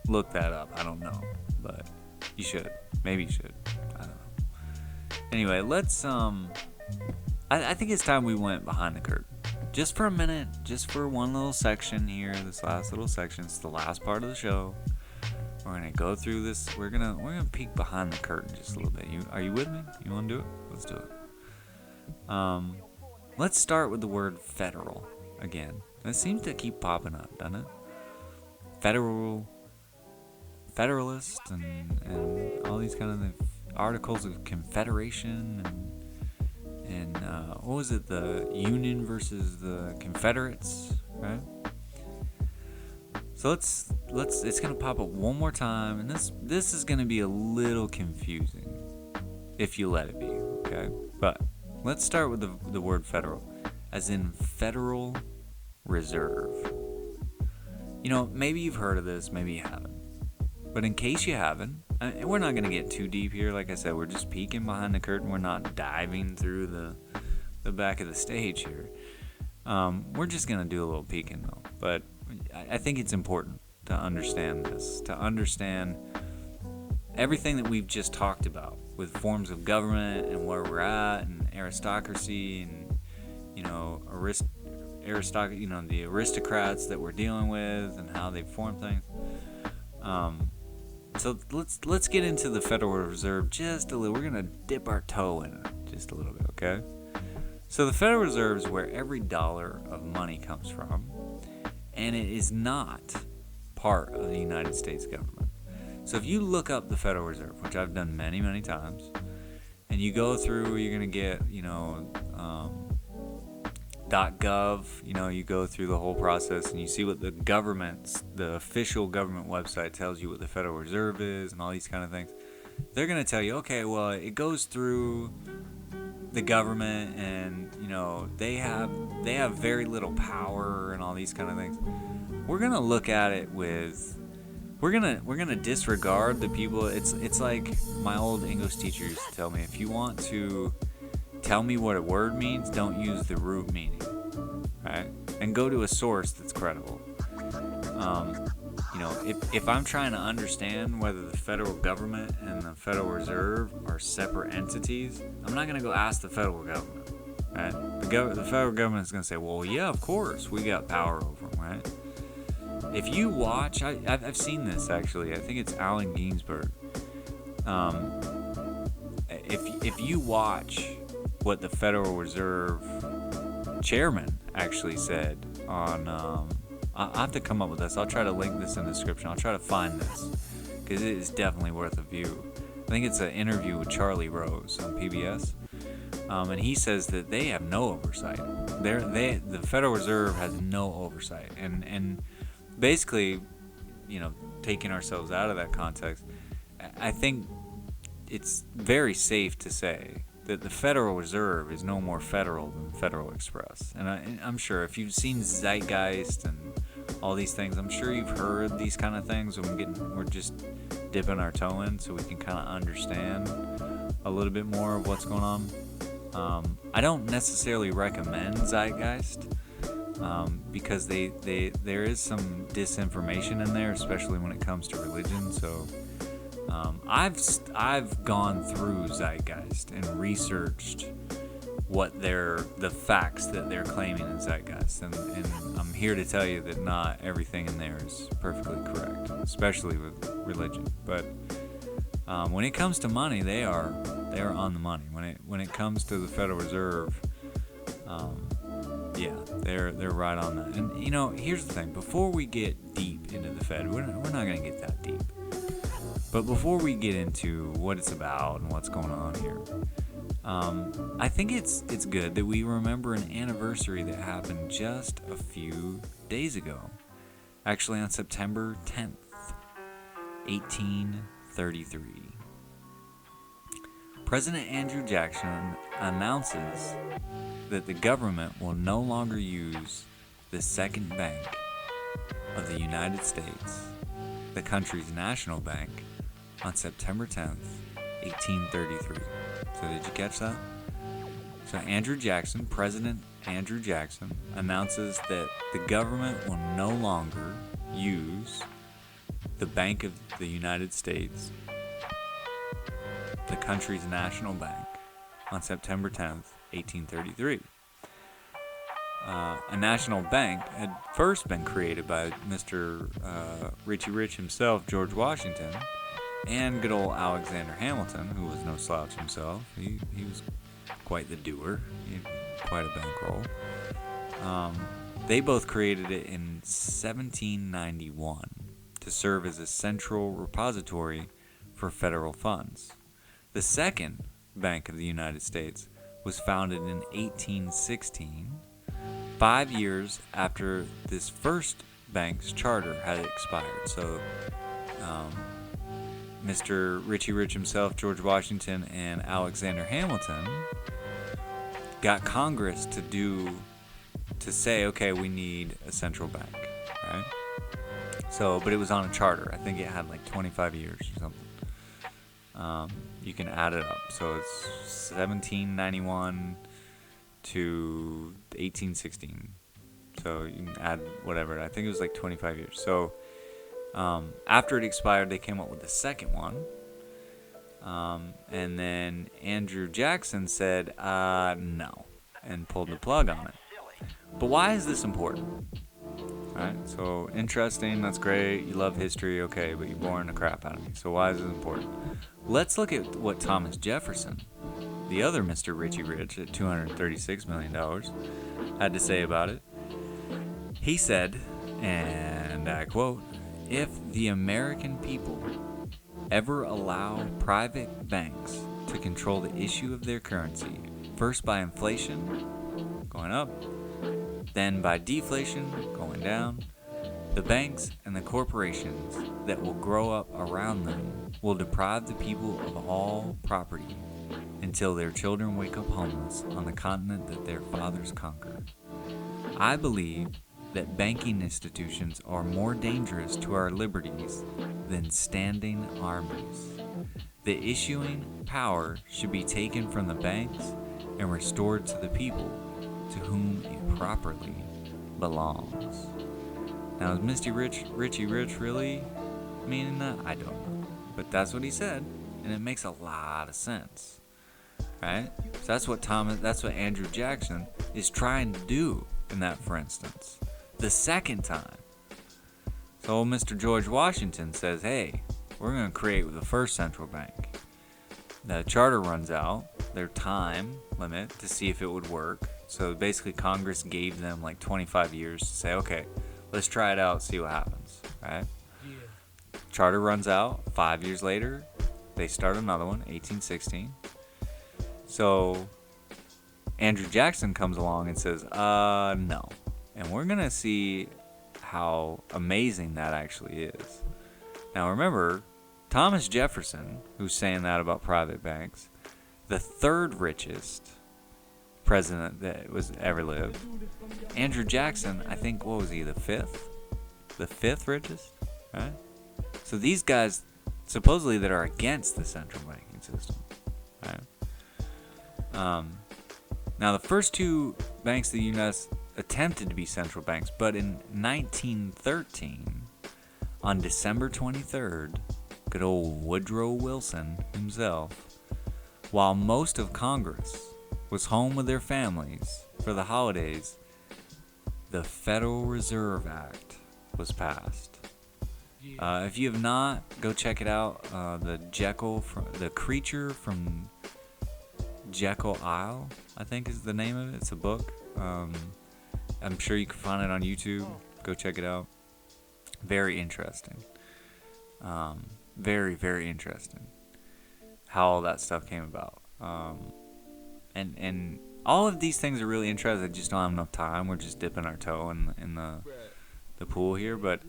look that up? I don't know, but you should. Maybe you should. I don't know. Anyway, let's I think it's time we went behind the curtain. Just for a minute, just for one little section here, this last little section. It's the last part of the show. We're gonna go through this. We're gonna peek behind the curtain just a little bit. Are you with me? You wanna do it? Let's do it. Let's start with the word federal again. It seems to keep popping up, doesn't it? Federalist, and all these kind of articles of Confederation and what was it? The Union versus the Confederates, right? So it's gonna pop up one more time, and this is gonna be a little confusing if you let it be, okay? But let's start with the word federal, as in Federal Reserve. Maybe you've heard of this, maybe you haven't. But in case you haven't, and we're not gonna get too deep here. Like I said, we're just peeking behind the curtain. We're not diving through the back of the stage here. We're just gonna do a little peeking though, but I think it's important to understand this, to understand everything that we've just talked about with forms of government and where we're at, and aristocracy, and the aristocrats that we're dealing with and how they form things. So let's get into the Federal Reserve just a little. We're gonna dip our toe in it just a little bit, okay? So the Federal Reserve is where every dollar of money comes from, and it is not part of the United States government. So if you look up the Federal Reserve, which I've done many, many times, and you go through, you're going to get, .gov, you go through the whole process and you see what the official government website tells you what the Federal Reserve is and all these kind of things. They're going to tell you, okay, well, it goes through the government, and they have very little power and all these kind of things. We're gonna look at it with we're gonna disregard the people. It's like my old English teacher used to tell me, if you want to tell me what a word means, don't use the root meaning, right? And go to a source that's credible. If I'm trying to understand whether the federal government and the Federal Reserve are separate entities, I'm not going to go ask the federal government, right? The federal government is going to say, well, yeah, of course, we got power over them, right? If you watch, I've seen this actually, I think it's Allen Ginsberg. If you watch what the Federal Reserve chairman actually said on... I'll have to come up with this. I'll try to link this in the description. I'll try to find this because it is definitely worth a view. I think it's an interview with Charlie Rose on PBS, and he says that they have no oversight. The Federal Reserve has no oversight, and basically, taking ourselves out of that context, I think it's very safe to say that the Federal Reserve is no more federal than Federal Express. And I'm sure if you've seen Zeitgeist and all these things, I'm sure you've heard these kind of things. We're just dipping our toe in so we can kind of understand a little bit more of what's going on. I don't necessarily recommend Zeitgeist because there is some disinformation in there, especially when it comes to religion. So I've gone through Zeitgeist and researched what the facts that they're claiming in Zeitgeist, and I'm here to tell you that not everything in there is perfectly correct, especially with religion. But when it comes to money, they are on the money. When it comes to the Federal Reserve, they're right on that. And here's the thing: before we get deep into the Fed, we're not going to get that deep. But before we get into what it's about and what's going on here, I think it's good that we remember an anniversary that happened just a few days ago. Actually, on September 10th, 1833. President Andrew Jackson announces that the government will no longer use the second bank of the United States, the country's national bank, on September 10th, 1833. So did you catch that? So President Andrew Jackson, announces that the government will no longer use the Bank of the United States, the country's national bank, on September 10th, 1833. A national bank had first been created by Mr. Richie Rich himself, George Washington, and good old Alexander Hamilton, who was no slouch himself. He was quite the doer. He had quite a bankroll. They both created it in 1791 to serve as a central repository for federal funds. The second Bank of the United States was founded in 1816, 5 years after this first bank's charter had expired. So Mr. Richie Rich himself, George Washington, and Alexander Hamilton got Congress to say, okay, we need a central bank, right? So, but it was on a charter. I think it had like 25 years or something. You can add it up. So it's 1791 to 1816. So you can add whatever. I think it was like 25 years. So after it expired, they came up with the second one. And then Andrew Jackson said, no, and pulled the plug on it. But why is this important? Alright, so interesting, that's great, you love history, okay, but you're boring the crap out of me. So why is this important? Let's look at what Thomas Jefferson, the other Mr. Richie Rich at $236 million, had to say about it. He said, and I quote, "If the American people ever allow private banks to control the issue of their currency, first by inflation, going up, then by deflation, going down, the banks and the corporations that will grow up around them will deprive the people of all property until their children wake up homeless on the continent that their fathers conquered. I believe that banking institutions are more dangerous to our liberties than standing armies. The issuing power should be taken from the banks and restored to the people, to whom it properly belongs." Now, is Richie Rich really meaning that? I don't know. But that's what he said, and it makes a lot of sense. Right? So that's what Andrew Jackson is trying to do in that, for instance. The second time. So Mr. George Washington says, hey, we're going to create the first central bank. The charter runs out, their time limit, to see if it would work. So basically Congress gave them like 25 years to say, okay, let's try it out, see what happens, right? Yeah. Charter runs out, 5 years later, they start another one, 1816. So Andrew Jackson comes along and says, no. And we're going to see how amazing that actually is. Now remember, Thomas Jefferson, who's saying that about private banks, the third richest president that was ever lived. Andrew Jackson, I think, what was he, the fifth? The fifth richest, right? So these guys, supposedly, that are against the central banking system, right? Now, the first two banks of the U.S. attempted to be central banks, but in 1913, on December 23rd, good old Woodrow Wilson himself, while most of Congress was home with their families for the holidays, the Federal Reserve Act was passed. If you have not, go check it out. The Creature from Jekyll Isle, I think is the name of it. It's a book. I'm sure you can find it on YouTube. Go check it out. Very interesting. Very, very interesting how all that stuff came about. And all of these things are really interesting. I just don't have enough time. We're just dipping our toe in the pool here. But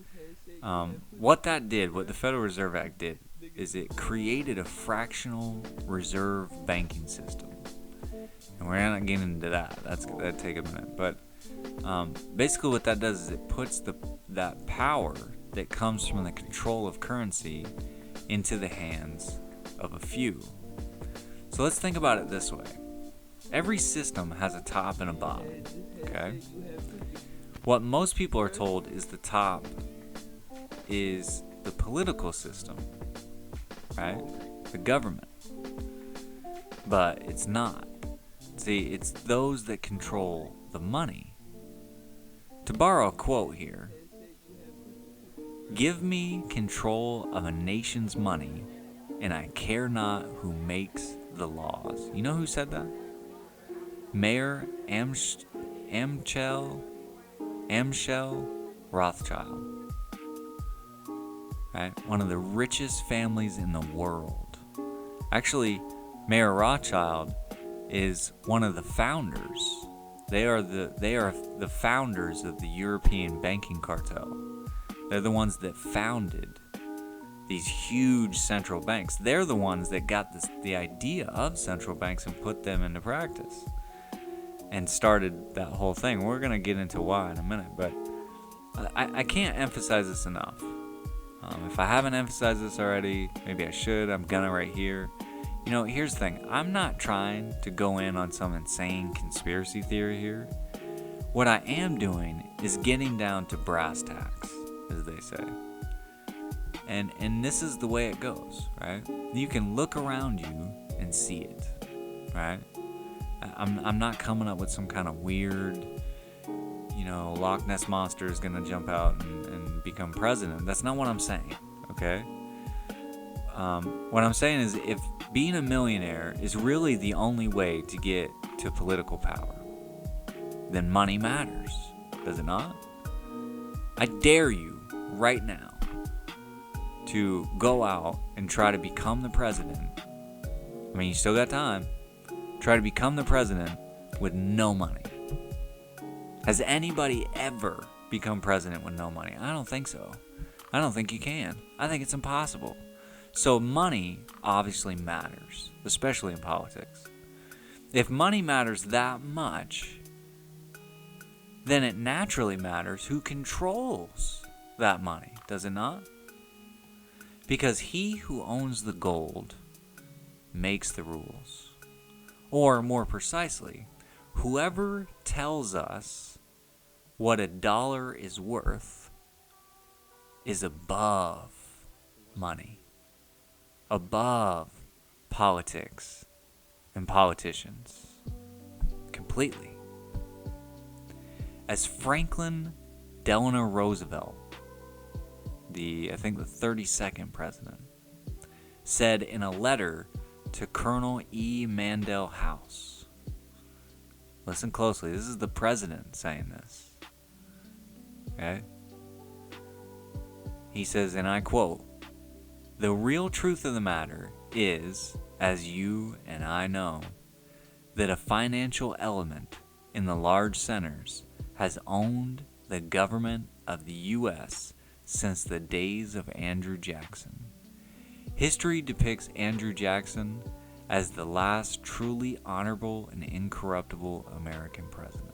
what the Federal Reserve Act did, is it created a fractional reserve banking system. And we're not getting into that. That'd take a minute. But basically what that does is it puts that power that comes from the control of currency into the hands of a few. So let's think about it this way. Every system has a top and a bottom, okay? What most people are told is the top is the political system, right? The government. But it's not. See, it's those that control the money. To borrow a quote here, "Give me control of a nation's money, and I care not who makes the laws." You know who said that? Mayor Amschel Rothschild. Right? One of the richest families in the world. Actually, Mayor Rothschild is one of the founders. They are the founders of the European banking cartel. They're the ones that founded these huge central banks. They're the ones that got the idea of central banks and put them into practice and started that whole thing. We're going to get into why in a minute, but I can't emphasize this enough. If I haven't emphasized this already, maybe I should. I'm gonna right here. You know, here's the thing. I'm not trying to go in on some insane conspiracy theory here. What I am doing is getting down to brass tacks, as they say. And this is the way it goes, right? You can look around you and see it, right? I'm not coming up with some kind of weird, Loch Ness Monster is gonna jump out and become president. That's not what I'm saying, okay? What I'm saying is, if being a millionaire is really the only way to get to political power, then money matters, does it not? I dare you right now to go out and try to become the president. I mean, you still got time. Try to become the president with no money. Has anybody ever become president with no money? I don't think so. I don't think you can. I think it's impossible. So money obviously matters, especially in politics. If money matters that much, then it naturally matters who controls that money, does it not? Because he who owns the gold makes the rules. Or more precisely, whoever tells us what $1 is worth is above money, above politics and politicians, completely. As Franklin Delano Roosevelt, I think the 32nd president, said in a letter to Colonel E. Mandel House. Listen closely, this is the president saying this. Okay? He says, and I quote, "The real truth of the matter is, as you and I know, that a financial element in the large centers has owned the government of the U.S. since the days of Andrew Jackson. History depicts Andrew Jackson as the last truly honorable and incorruptible American president."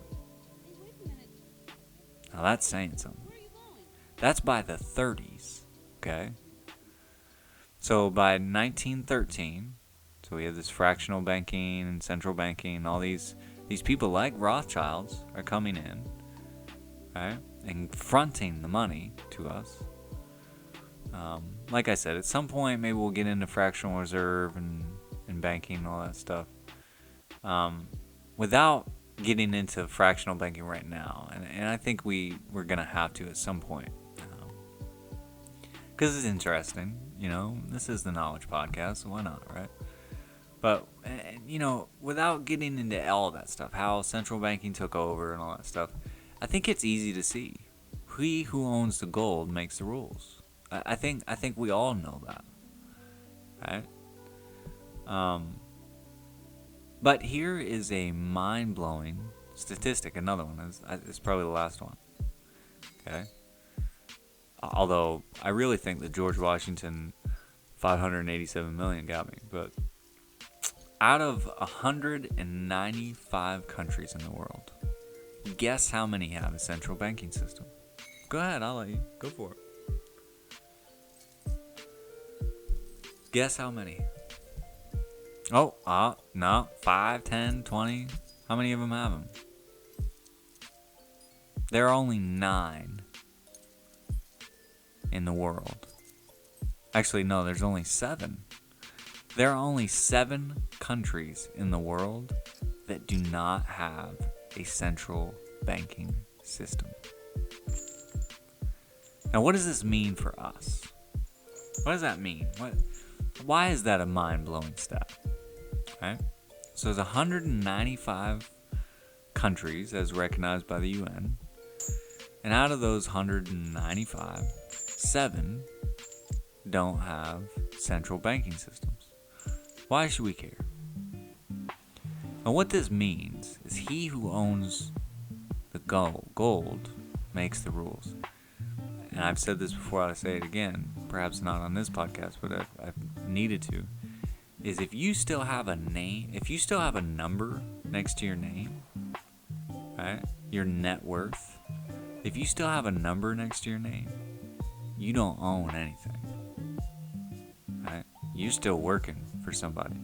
Now that's saying something. That's by the 30s, okay? So by 1913, so we have this fractional banking and central banking, and all these people like Rothschilds are coming in, right, and fronting the money to us. Like I said, at some point maybe we'll get into fractional reserve and banking and all that stuff. Without getting into fractional banking right now, and I think we're gonna have to at some point, because it's interesting. This is the Knowledge Podcast, so why not, right? But without getting into all that stuff, how central banking took over and all that stuff, I think it's easy to see. He who owns the gold makes the rules. I think we all know that, right? But here is a mind-blowing statistic. Another one. It's probably the last one. Okay? Although, I really think that George Washington, 587 million got me. But out of 195 countries in the world, guess how many have a central banking system? Go ahead, I'll let you. Go for it. Guess how many? No. 5, 10, 20. How many of them have them? There are only 9 in the world. Actually, no, there's only 7. There are only 7 countries in the world that do not have a central banking system. Now, what does this mean for us? What does that mean? Why is that a mind-blowing stat? Right? So there's 195 countries as recognized by the UN. And out of those 195, 7 don't have central banking systems. Why should we care? And what this means is he who owns the gold makes the rules. And I've said this before, I'll say it again, perhaps not on this podcast, but I've needed to, is if you still have a name, if you still have a number next to your name, right, your net worth, if you still have a number next to your name, you don't own anything, right? You're still working for somebody,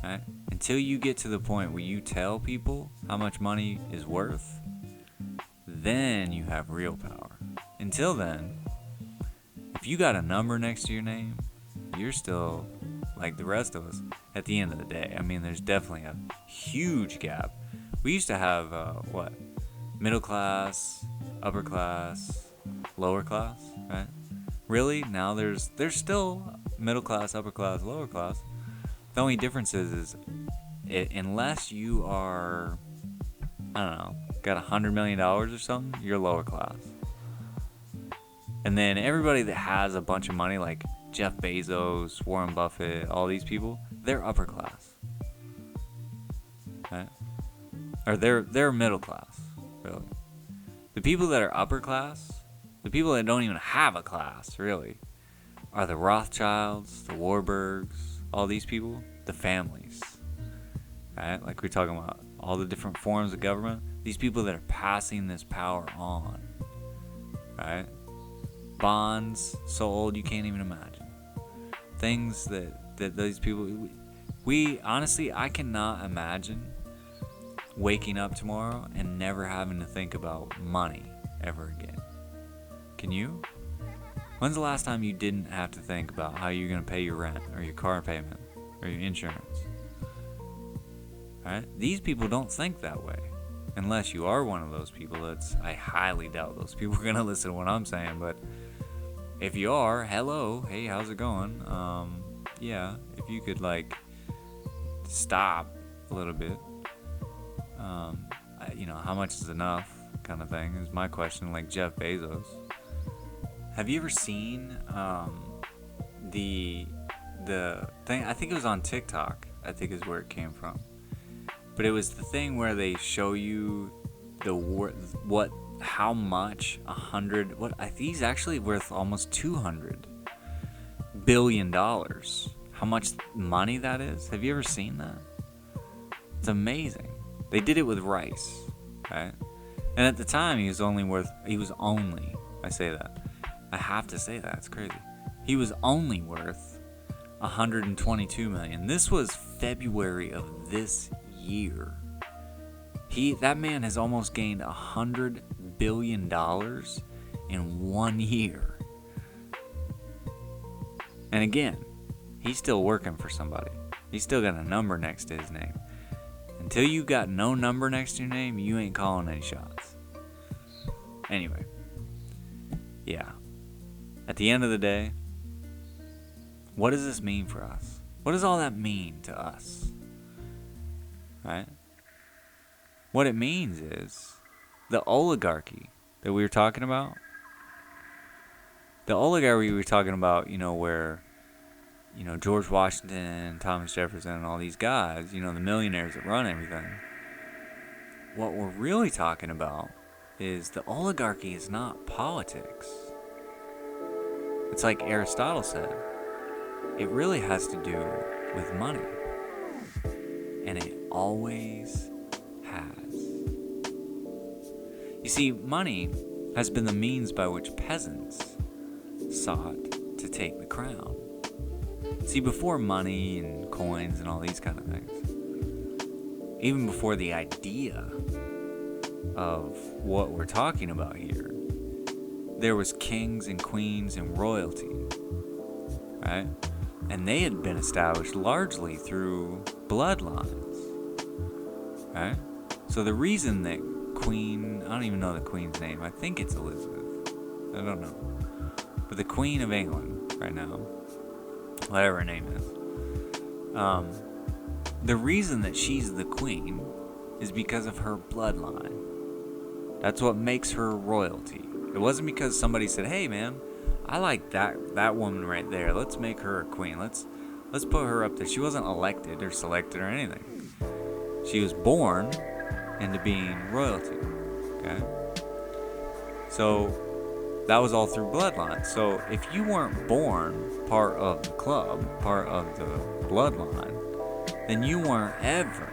right? Until you get to the point where you tell people how much money is worth, then you have real power. Until then, if you got a number next to your name, you're still like the rest of us at the end of the day. I mean, there's definitely a huge gap. We used to have, middle class, upper class, lower class, right? Really? Now there's still middle class, upper class, lower class. The only difference is unless you are, I don't know, got $100 million or something, you're lower class. And then everybody that has a bunch of money, like Jeff Bezos, Warren Buffett, all these people, they're upper class, right? Or they're middle class, really. The people that are upper class, the people that don't even have a class, really, are the Rothschilds, the Warburgs, all these people, the families, right? Like we're talking about all the different forms of government. These people that are passing this power on, right? Bonds so old you can't even imagine. Things that these people, we honestly, I cannot imagine waking up tomorrow and never having to think about money ever again. Can you? When's the last time you didn't have to think about how you're going to pay your rent or your car payment or your insurance? Right? These people don't think that way. Unless you are one of those people. I highly doubt those people are going to listen to what I'm saying. But if you are, hello, hey, how's it going? Yeah, if you could stop a little bit. How much is enough kind of thing is my question, like Jeff Bezos. Have you ever seen the thing? I think it was on TikTok, I think is where it came from. But it was the thing where they show you how much he's actually worth almost $200 billion. How much money that is? Have you ever seen that? It's amazing. They did it with rice, right? And at the time, I say that. I have to say that. It's crazy. He was only worth $122 million. This was February of this year. That man has almost gained $100 billion in 1 year. And again, he's still working for somebody. He's still got a number next to his name. Until you got no number next to your name, you ain't calling any shots. Anyway. Yeah. At the end of the day, what does this mean for us? What does all that mean to us? Right? What it means is the oligarchy that we were talking about. The oligarchy we were talking about, where, George Washington, Thomas Jefferson, and all these guys, the millionaires that run everything. What we're really talking about is the oligarchy is not politics. It's like Aristotle said. It really has to do with money. And it always has. You see, money has been the means by which peasants sought to take the crown. See, before money and coins and all these kind of things, even before the idea of what we're talking about here, there was kings and queens and royalty, right? And they had been established largely through bloodlines, right? So the reason that Queen, I don't even know the Queen's name, I think it's Elizabeth, I don't know, but the Queen of England right now, whatever her name is, the reason that she's the Queen is because of her bloodline. That's what makes her royalty. It wasn't because somebody said, "Hey man, I like that woman right there. Let's make her a queen. Let's put her up there." She wasn't elected or selected or anything. She was born into being royalty. Okay? So that was all through bloodline. So if you weren't born part of the club, part of the bloodline, then you weren't ever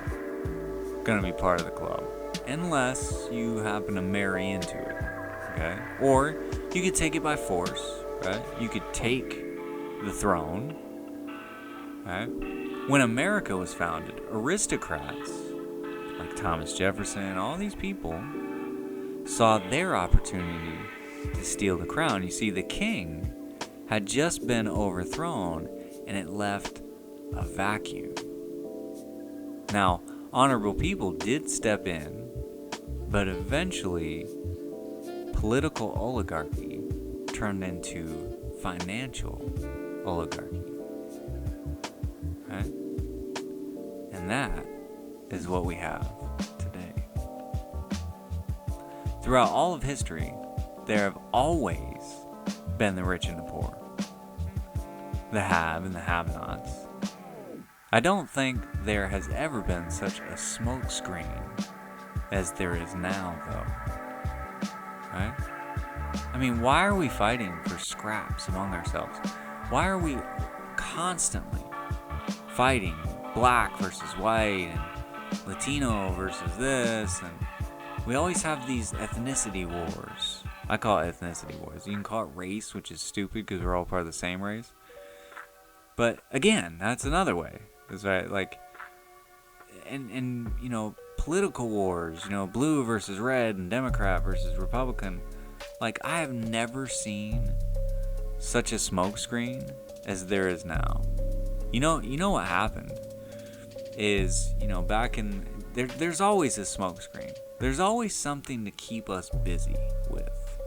gonna be part of the club. Unless you happen to marry into it, okay? Or you could take it by force, right? You could take the throne, right? When America was founded, aristocrats like Thomas Jefferson, all these people saw their opportunity to steal the crown. You see, the king had just been overthrown, and it left a vacuum. Now, honorable people did step in, but eventually, political oligarchy turned into financial oligarchy. Right? And that is what we have today. Throughout all of history, there have always been the rich and the poor, the have and the have-nots. I don't think there has ever been such a smokescreen as there is now, though. Right? I mean, why are we fighting for scraps among ourselves? Why are we constantly fighting black versus white and Latino versus this? And we always have these ethnicity wars. I call it ethnicity wars. You can call it race, which is stupid because we're all part of the same race. But again, that's another way. That's right. Like, and you know, political wars, you know, blue versus red and Democrat versus Republican. Like, I have never seen such a smokescreen as there is now. You know what happened is, you know, back in there's always a smokescreen. There's always something to keep us busy with,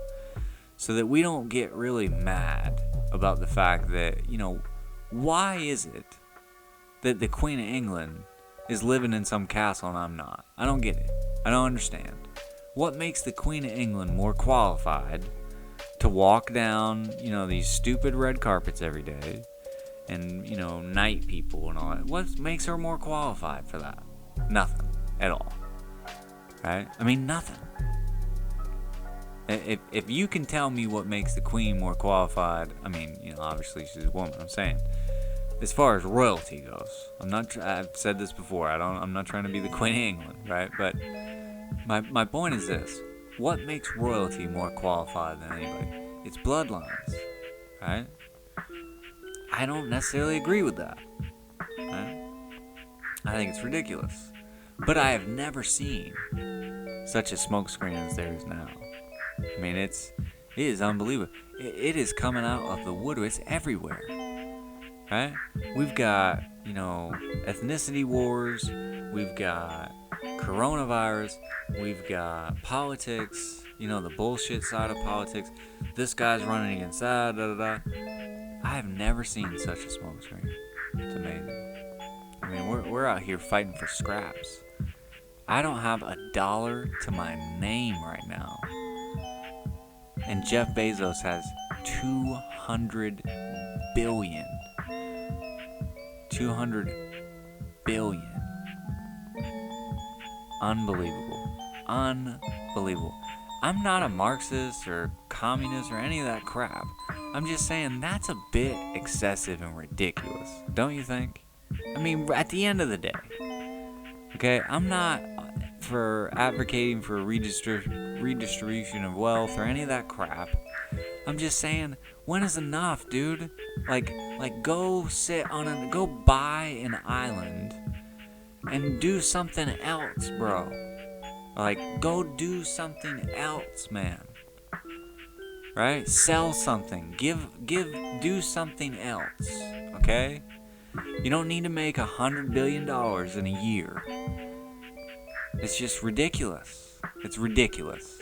so that we don't get really mad about the fact that, you know, why is it that the Queen of England is living in some castle and I'm not? I don't get it. I don't understand. What makes the Queen of England more qualified to walk down, you know, these stupid red carpets every day and, you know, knight people and all that? What makes her more qualified for that? Nothing at all. Right? I mean, nothing. If you can tell me what makes the Queen more qualified, I mean, you know, obviously she's a woman, I'm saying. As far as royalty goes, I've said this before, I'm not trying to be the Queen of England, right? But my point is this: what makes royalty more qualified than anybody? It's bloodlines, right? I don't necessarily agree with that, right? I think it's ridiculous. But I have never seen such a smokescreen as there is now. I mean, it is unbelievable. It is coming out of the woodwork. It's everywhere, right? We've got, you know, ethnicity wars. We've got coronavirus. We've got politics. You know, the bullshit side of politics. This guy's running against that. Da da da. I have never seen such a smokescreen. It's amazing. I mean, we're out here fighting for scraps. I don't have $1 to my name right now. And Jeff Bezos has 200 billion. 200 billion. Unbelievable. Unbelievable. I'm not a Marxist or communist or any of that crap. I'm just saying that's a bit excessive and ridiculous. Don't you think? I mean, at the end of the day, okay, I'm not for advocating for redistribution of wealth or any of that crap. I'm just saying When is enough, dude? Like go go buy an island and do something else, bro. Like, go do something else, man. Right? Sell something. Do something else. Okay? You don't need to make $100 billion in a year. It's just ridiculous. It's ridiculous.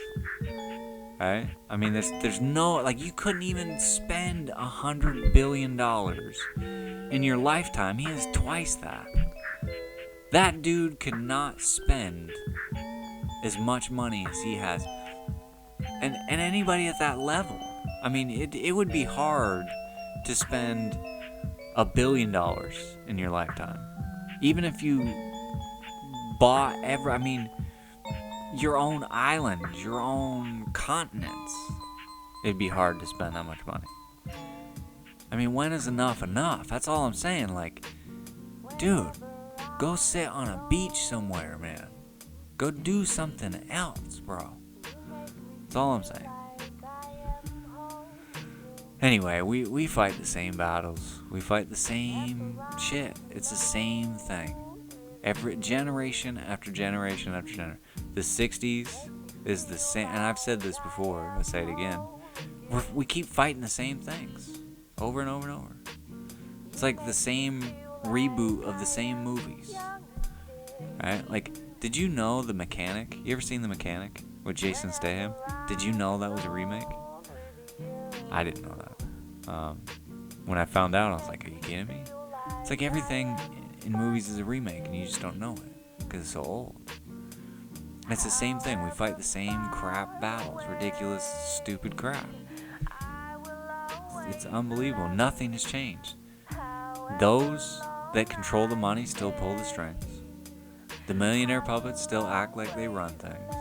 Right? I mean, there's no, like, you couldn't even spend $100 billion in your lifetime. He has twice that. That dude could not spend as much money as he has. And anybody at that level. I mean, it would be hard to spend $1 billion in your lifetime. Even if you bought your own island, your own continents, it'd be hard to spend that much money. I mean, when is enough enough? That's all I'm saying. Like, dude, go sit on a beach somewhere, man. Go do something else, bro. That's all I'm saying. Anyway, we fight the same battles. We fight the same shit. It's the same thing. Every generation after generation after generation. The 60s is the same, and I've said this before, I'll say it again. We keep fighting the same things over and over and over. It's like the same reboot of the same movies. Right? Like, did you know The Mechanic? You ever seen The Mechanic with Jason Statham? Did you know that was a remake? I didn't know that. When I found out, I was like, are you kidding me? It's like everything in movies is a remake, and you just don't know it because it's so old. It's the same thing. We fight the same crap battles. Ridiculous, stupid crap. It's unbelievable. Nothing has changed. Those that control the money still pull the strings. The millionaire puppets still act like they run things.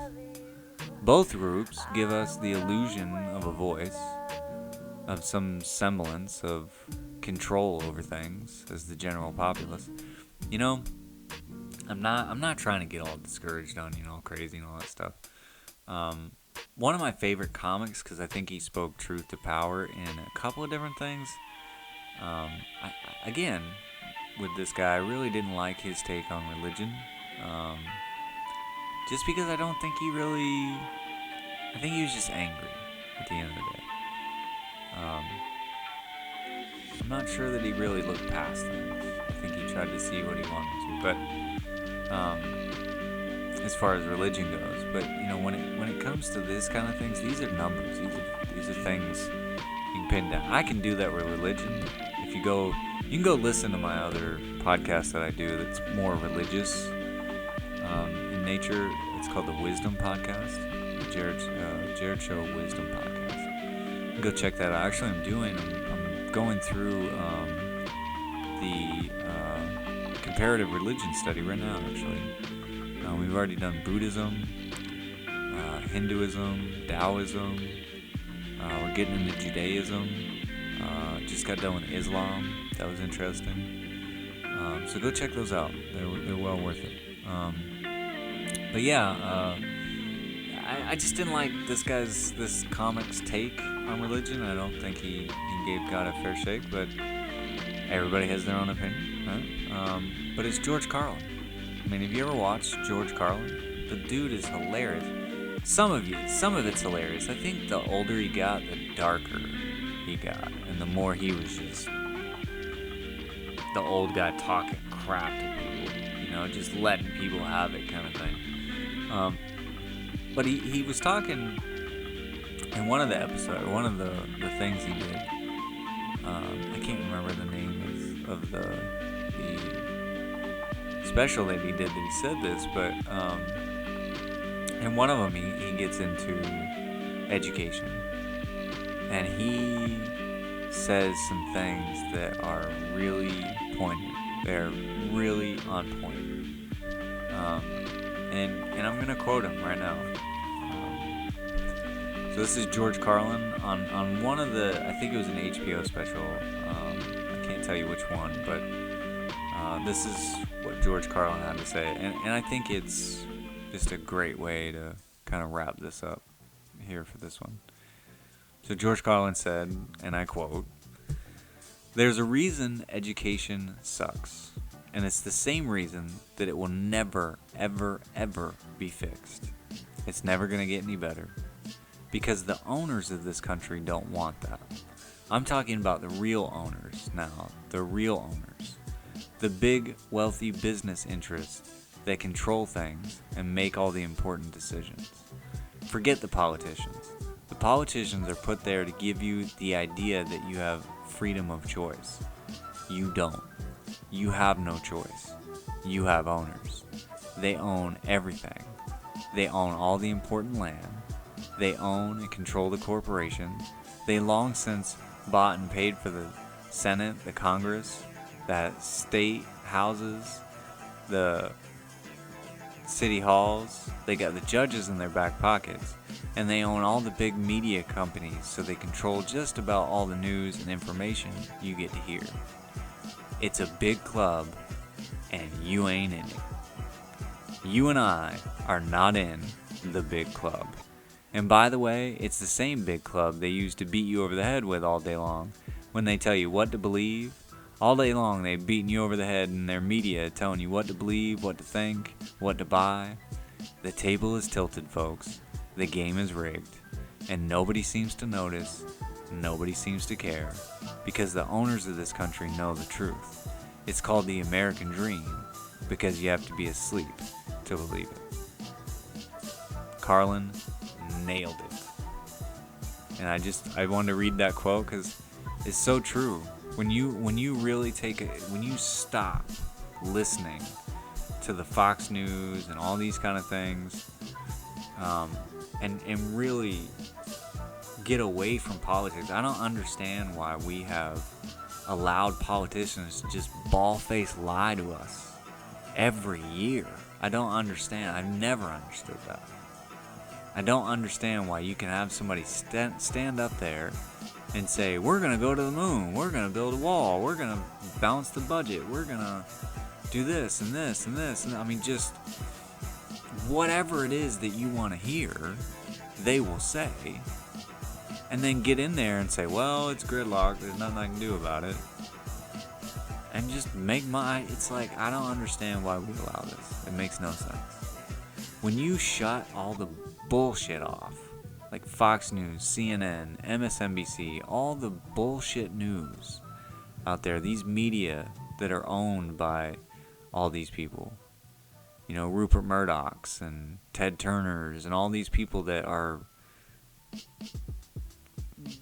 Both groups give us the illusion of a voice, of some semblance of control over things as the general populace. You know, I'm not trying to get all discouraged on, all crazy and all that stuff. One of my favorite comics, because I think he spoke truth to power in a couple of different things. Again, with this guy, I really didn't like his take on religion. Just because I don't think I think he was just angry at the end of the day. I'm not sure that he really looked past things. I think he tried to see what he wanted to, but as far as religion goes, but when it comes to this kind of things, these are numbers. These are things you can pin down. I can do that with religion. If you can go listen to my other podcast that I do that's more religious in nature. It's called the Wisdom Podcast, the Jared Show Wisdom Podcast. Go check that out. Actually, I'm going through the comparative religion study right now. Actually, we've already done Buddhism, Hinduism, Taoism. We're getting into Judaism. Just got done with Islam. That was interesting. So go check those out. They're well worth it. But yeah, I just didn't like this comic's take on religion. I don't think he gave God a fair shake, but everybody has their own opinion, right? But it's George Carlin. I mean, have you ever watched George Carlin? The dude is hilarious. Some of it's hilarious. I think the older he got, the darker he got, and the more he was just the old guy talking crap to people, just letting people have it kind of thing. But he was talking in one of the episodes, one of the things he did. I can't remember the name of the special that he did that he said this, but in one of them he gets into education, and he says some things that are really poignant. They're really on point. And I'm going to quote him right now. So this is George Carlin on one of I think it was an HBO special. I can't tell you which one, but this is what George Carlin had to say. And I think it's just a great way to kind of wrap this up here for this one. So George Carlin said, and I quote, "There's a reason education sucks, and it's the same reason that it will never, ever, ever be fixed. It's never going to get any better, because the owners of this country don't want that. I'm talking about the real owners now, the real owners. The big, wealthy business interests that control things and make all the important decisions. Forget the politicians. The politicians are put there to give you the idea that you have freedom of choice. You don't. You have no choice. You have owners. They own everything. They own all the important land. They own and control the corporations. They long since bought and paid for the Senate, the Congress, the state houses, the city halls. They got the judges in their back pockets. And they own all the big media companies, so they control just about all the news and information you get to hear. It's a big club, and you ain't in it. You and I are not in the big club. And by the way, it's the same big club they use to beat you over the head with all day long when they tell you what to believe. All day long they've beaten you over the head in their media, telling you what to believe, what to think, what to buy. The table is tilted, folks. The game is rigged, and nobody seems to notice, nobody seems to care, because the owners of this country know the truth. It's called the American dream, because you have to be asleep to believe it. Carlin nailed it. And I wanted to read that quote because it's so true. When you really when you stop listening to the Fox News and all these kind of things, and really get away from politics. I don't understand why we have allowed politicians to just bald-faced lie to us every year. I don't understand. I've never understood that. I don't understand why you can have somebody stand up there and say, we're going to go to the moon, we're going to build a wall, we're going to balance the budget, we're going to do this and this and this. And I mean, just whatever it is that you want to hear, they will say, and then get in there and say, well, it's gridlock, there's nothing I can do about it, and just it's like, I don't understand why we allow this. It makes no sense. When you shut all the bullshit off, like Fox News, CNN, MSNBC, all the bullshit news out there, these media that are owned by all these people, you know, Rupert Murdochs and Ted Turners and all these people that are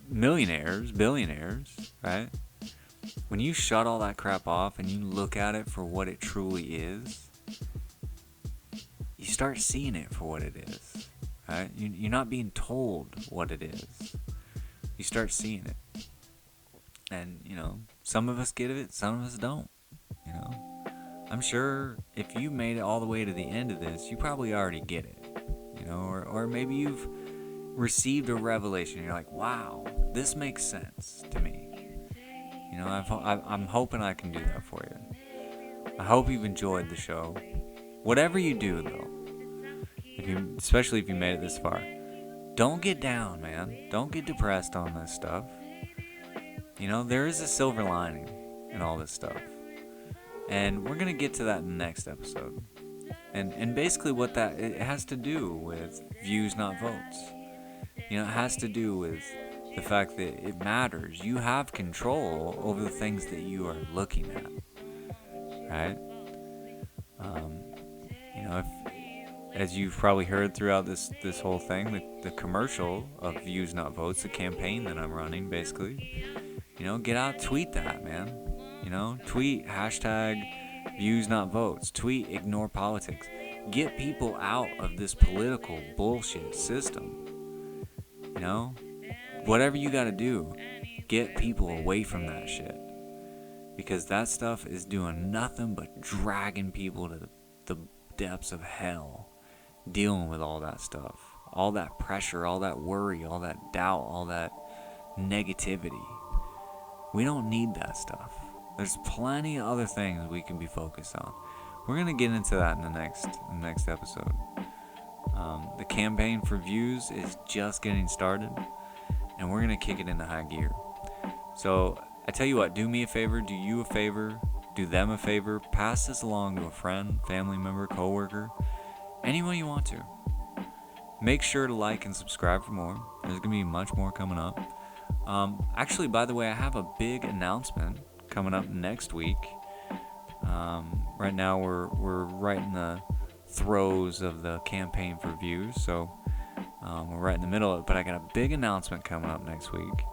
millionaires, billionaires, right? When you shut all that crap off and you look at it for what it truly is, you start seeing it for what it is, right? You're not being told what it is. You start seeing it. And, you know, some of us get it, some of us don't, you know. I'm sure if you made it all the way to the end of this, you probably already get it, you know, or maybe you've received a revelation. You're like, wow, this makes sense to me. You know, I'm hoping I can do that for you. I hope you've enjoyed the show. Whatever you do, though, especially if you made it this far, don't get down, man. Don't get depressed on this stuff. You know, there is a silver lining in all this stuff. And we're going to get to that in the next episode. And basically what it has to do with views, not votes. You know, it has to do with the fact that it matters. You have control over the things that you are looking at. Right? You know, as you've probably heard throughout this whole thing, the commercial of views, not votes, the campaign that I'm running, basically, you know, get out, tweet that, man. You know, tweet hashtag views, not votes. Tweet ignore politics. Get people out of this political bullshit system. You know, whatever you gotta do, get people away from that shit. Because that stuff is doing nothing but dragging people to the depths of hell. Dealing with all that stuff. All that pressure, all that worry, all that doubt, all that negativity. We don't need that stuff. There's plenty of other things we can be focused on. We're going to get into that in the next episode. The campaign for views is just getting started. and we're going to kick it into high gear. So I tell you what, do me a favor, do you a favor, do them a favor, pass this along to a friend, family member, coworker, anyone you want to. Make sure to like and subscribe for more. There's going to be much more coming up. Actually, by the way, I have a big announcement coming up next week. Right now we're right in the throes of the campaign for views, so we're right in the middle of it, but I got a big announcement coming up next week.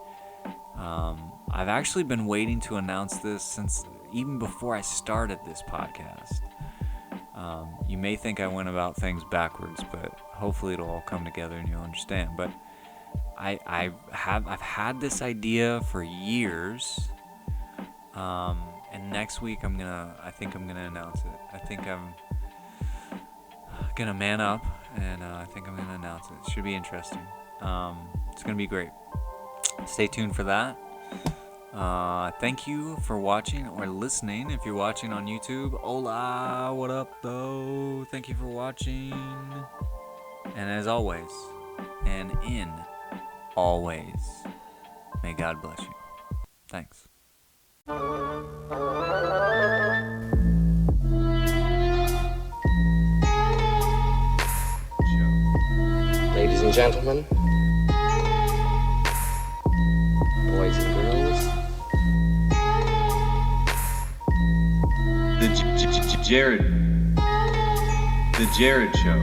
I've actually been waiting to announce this since even before I started this podcast. You may think I went about things backwards, but hopefully it'll all come together and you'll understand. But I've had this idea for years, and next week I think I'm gonna announce it. I think I'm gonna man up, and I think I'm gonna announce it. It should be interesting. It's gonna be great. Stay tuned for that. Thank you for watching or listening. If you're watching on YouTube, hola, what up though? Thank you for watching. And as always, and in always, may God bless you. Thanks. Ladies and gentlemen, boys and girls, The Jared Show.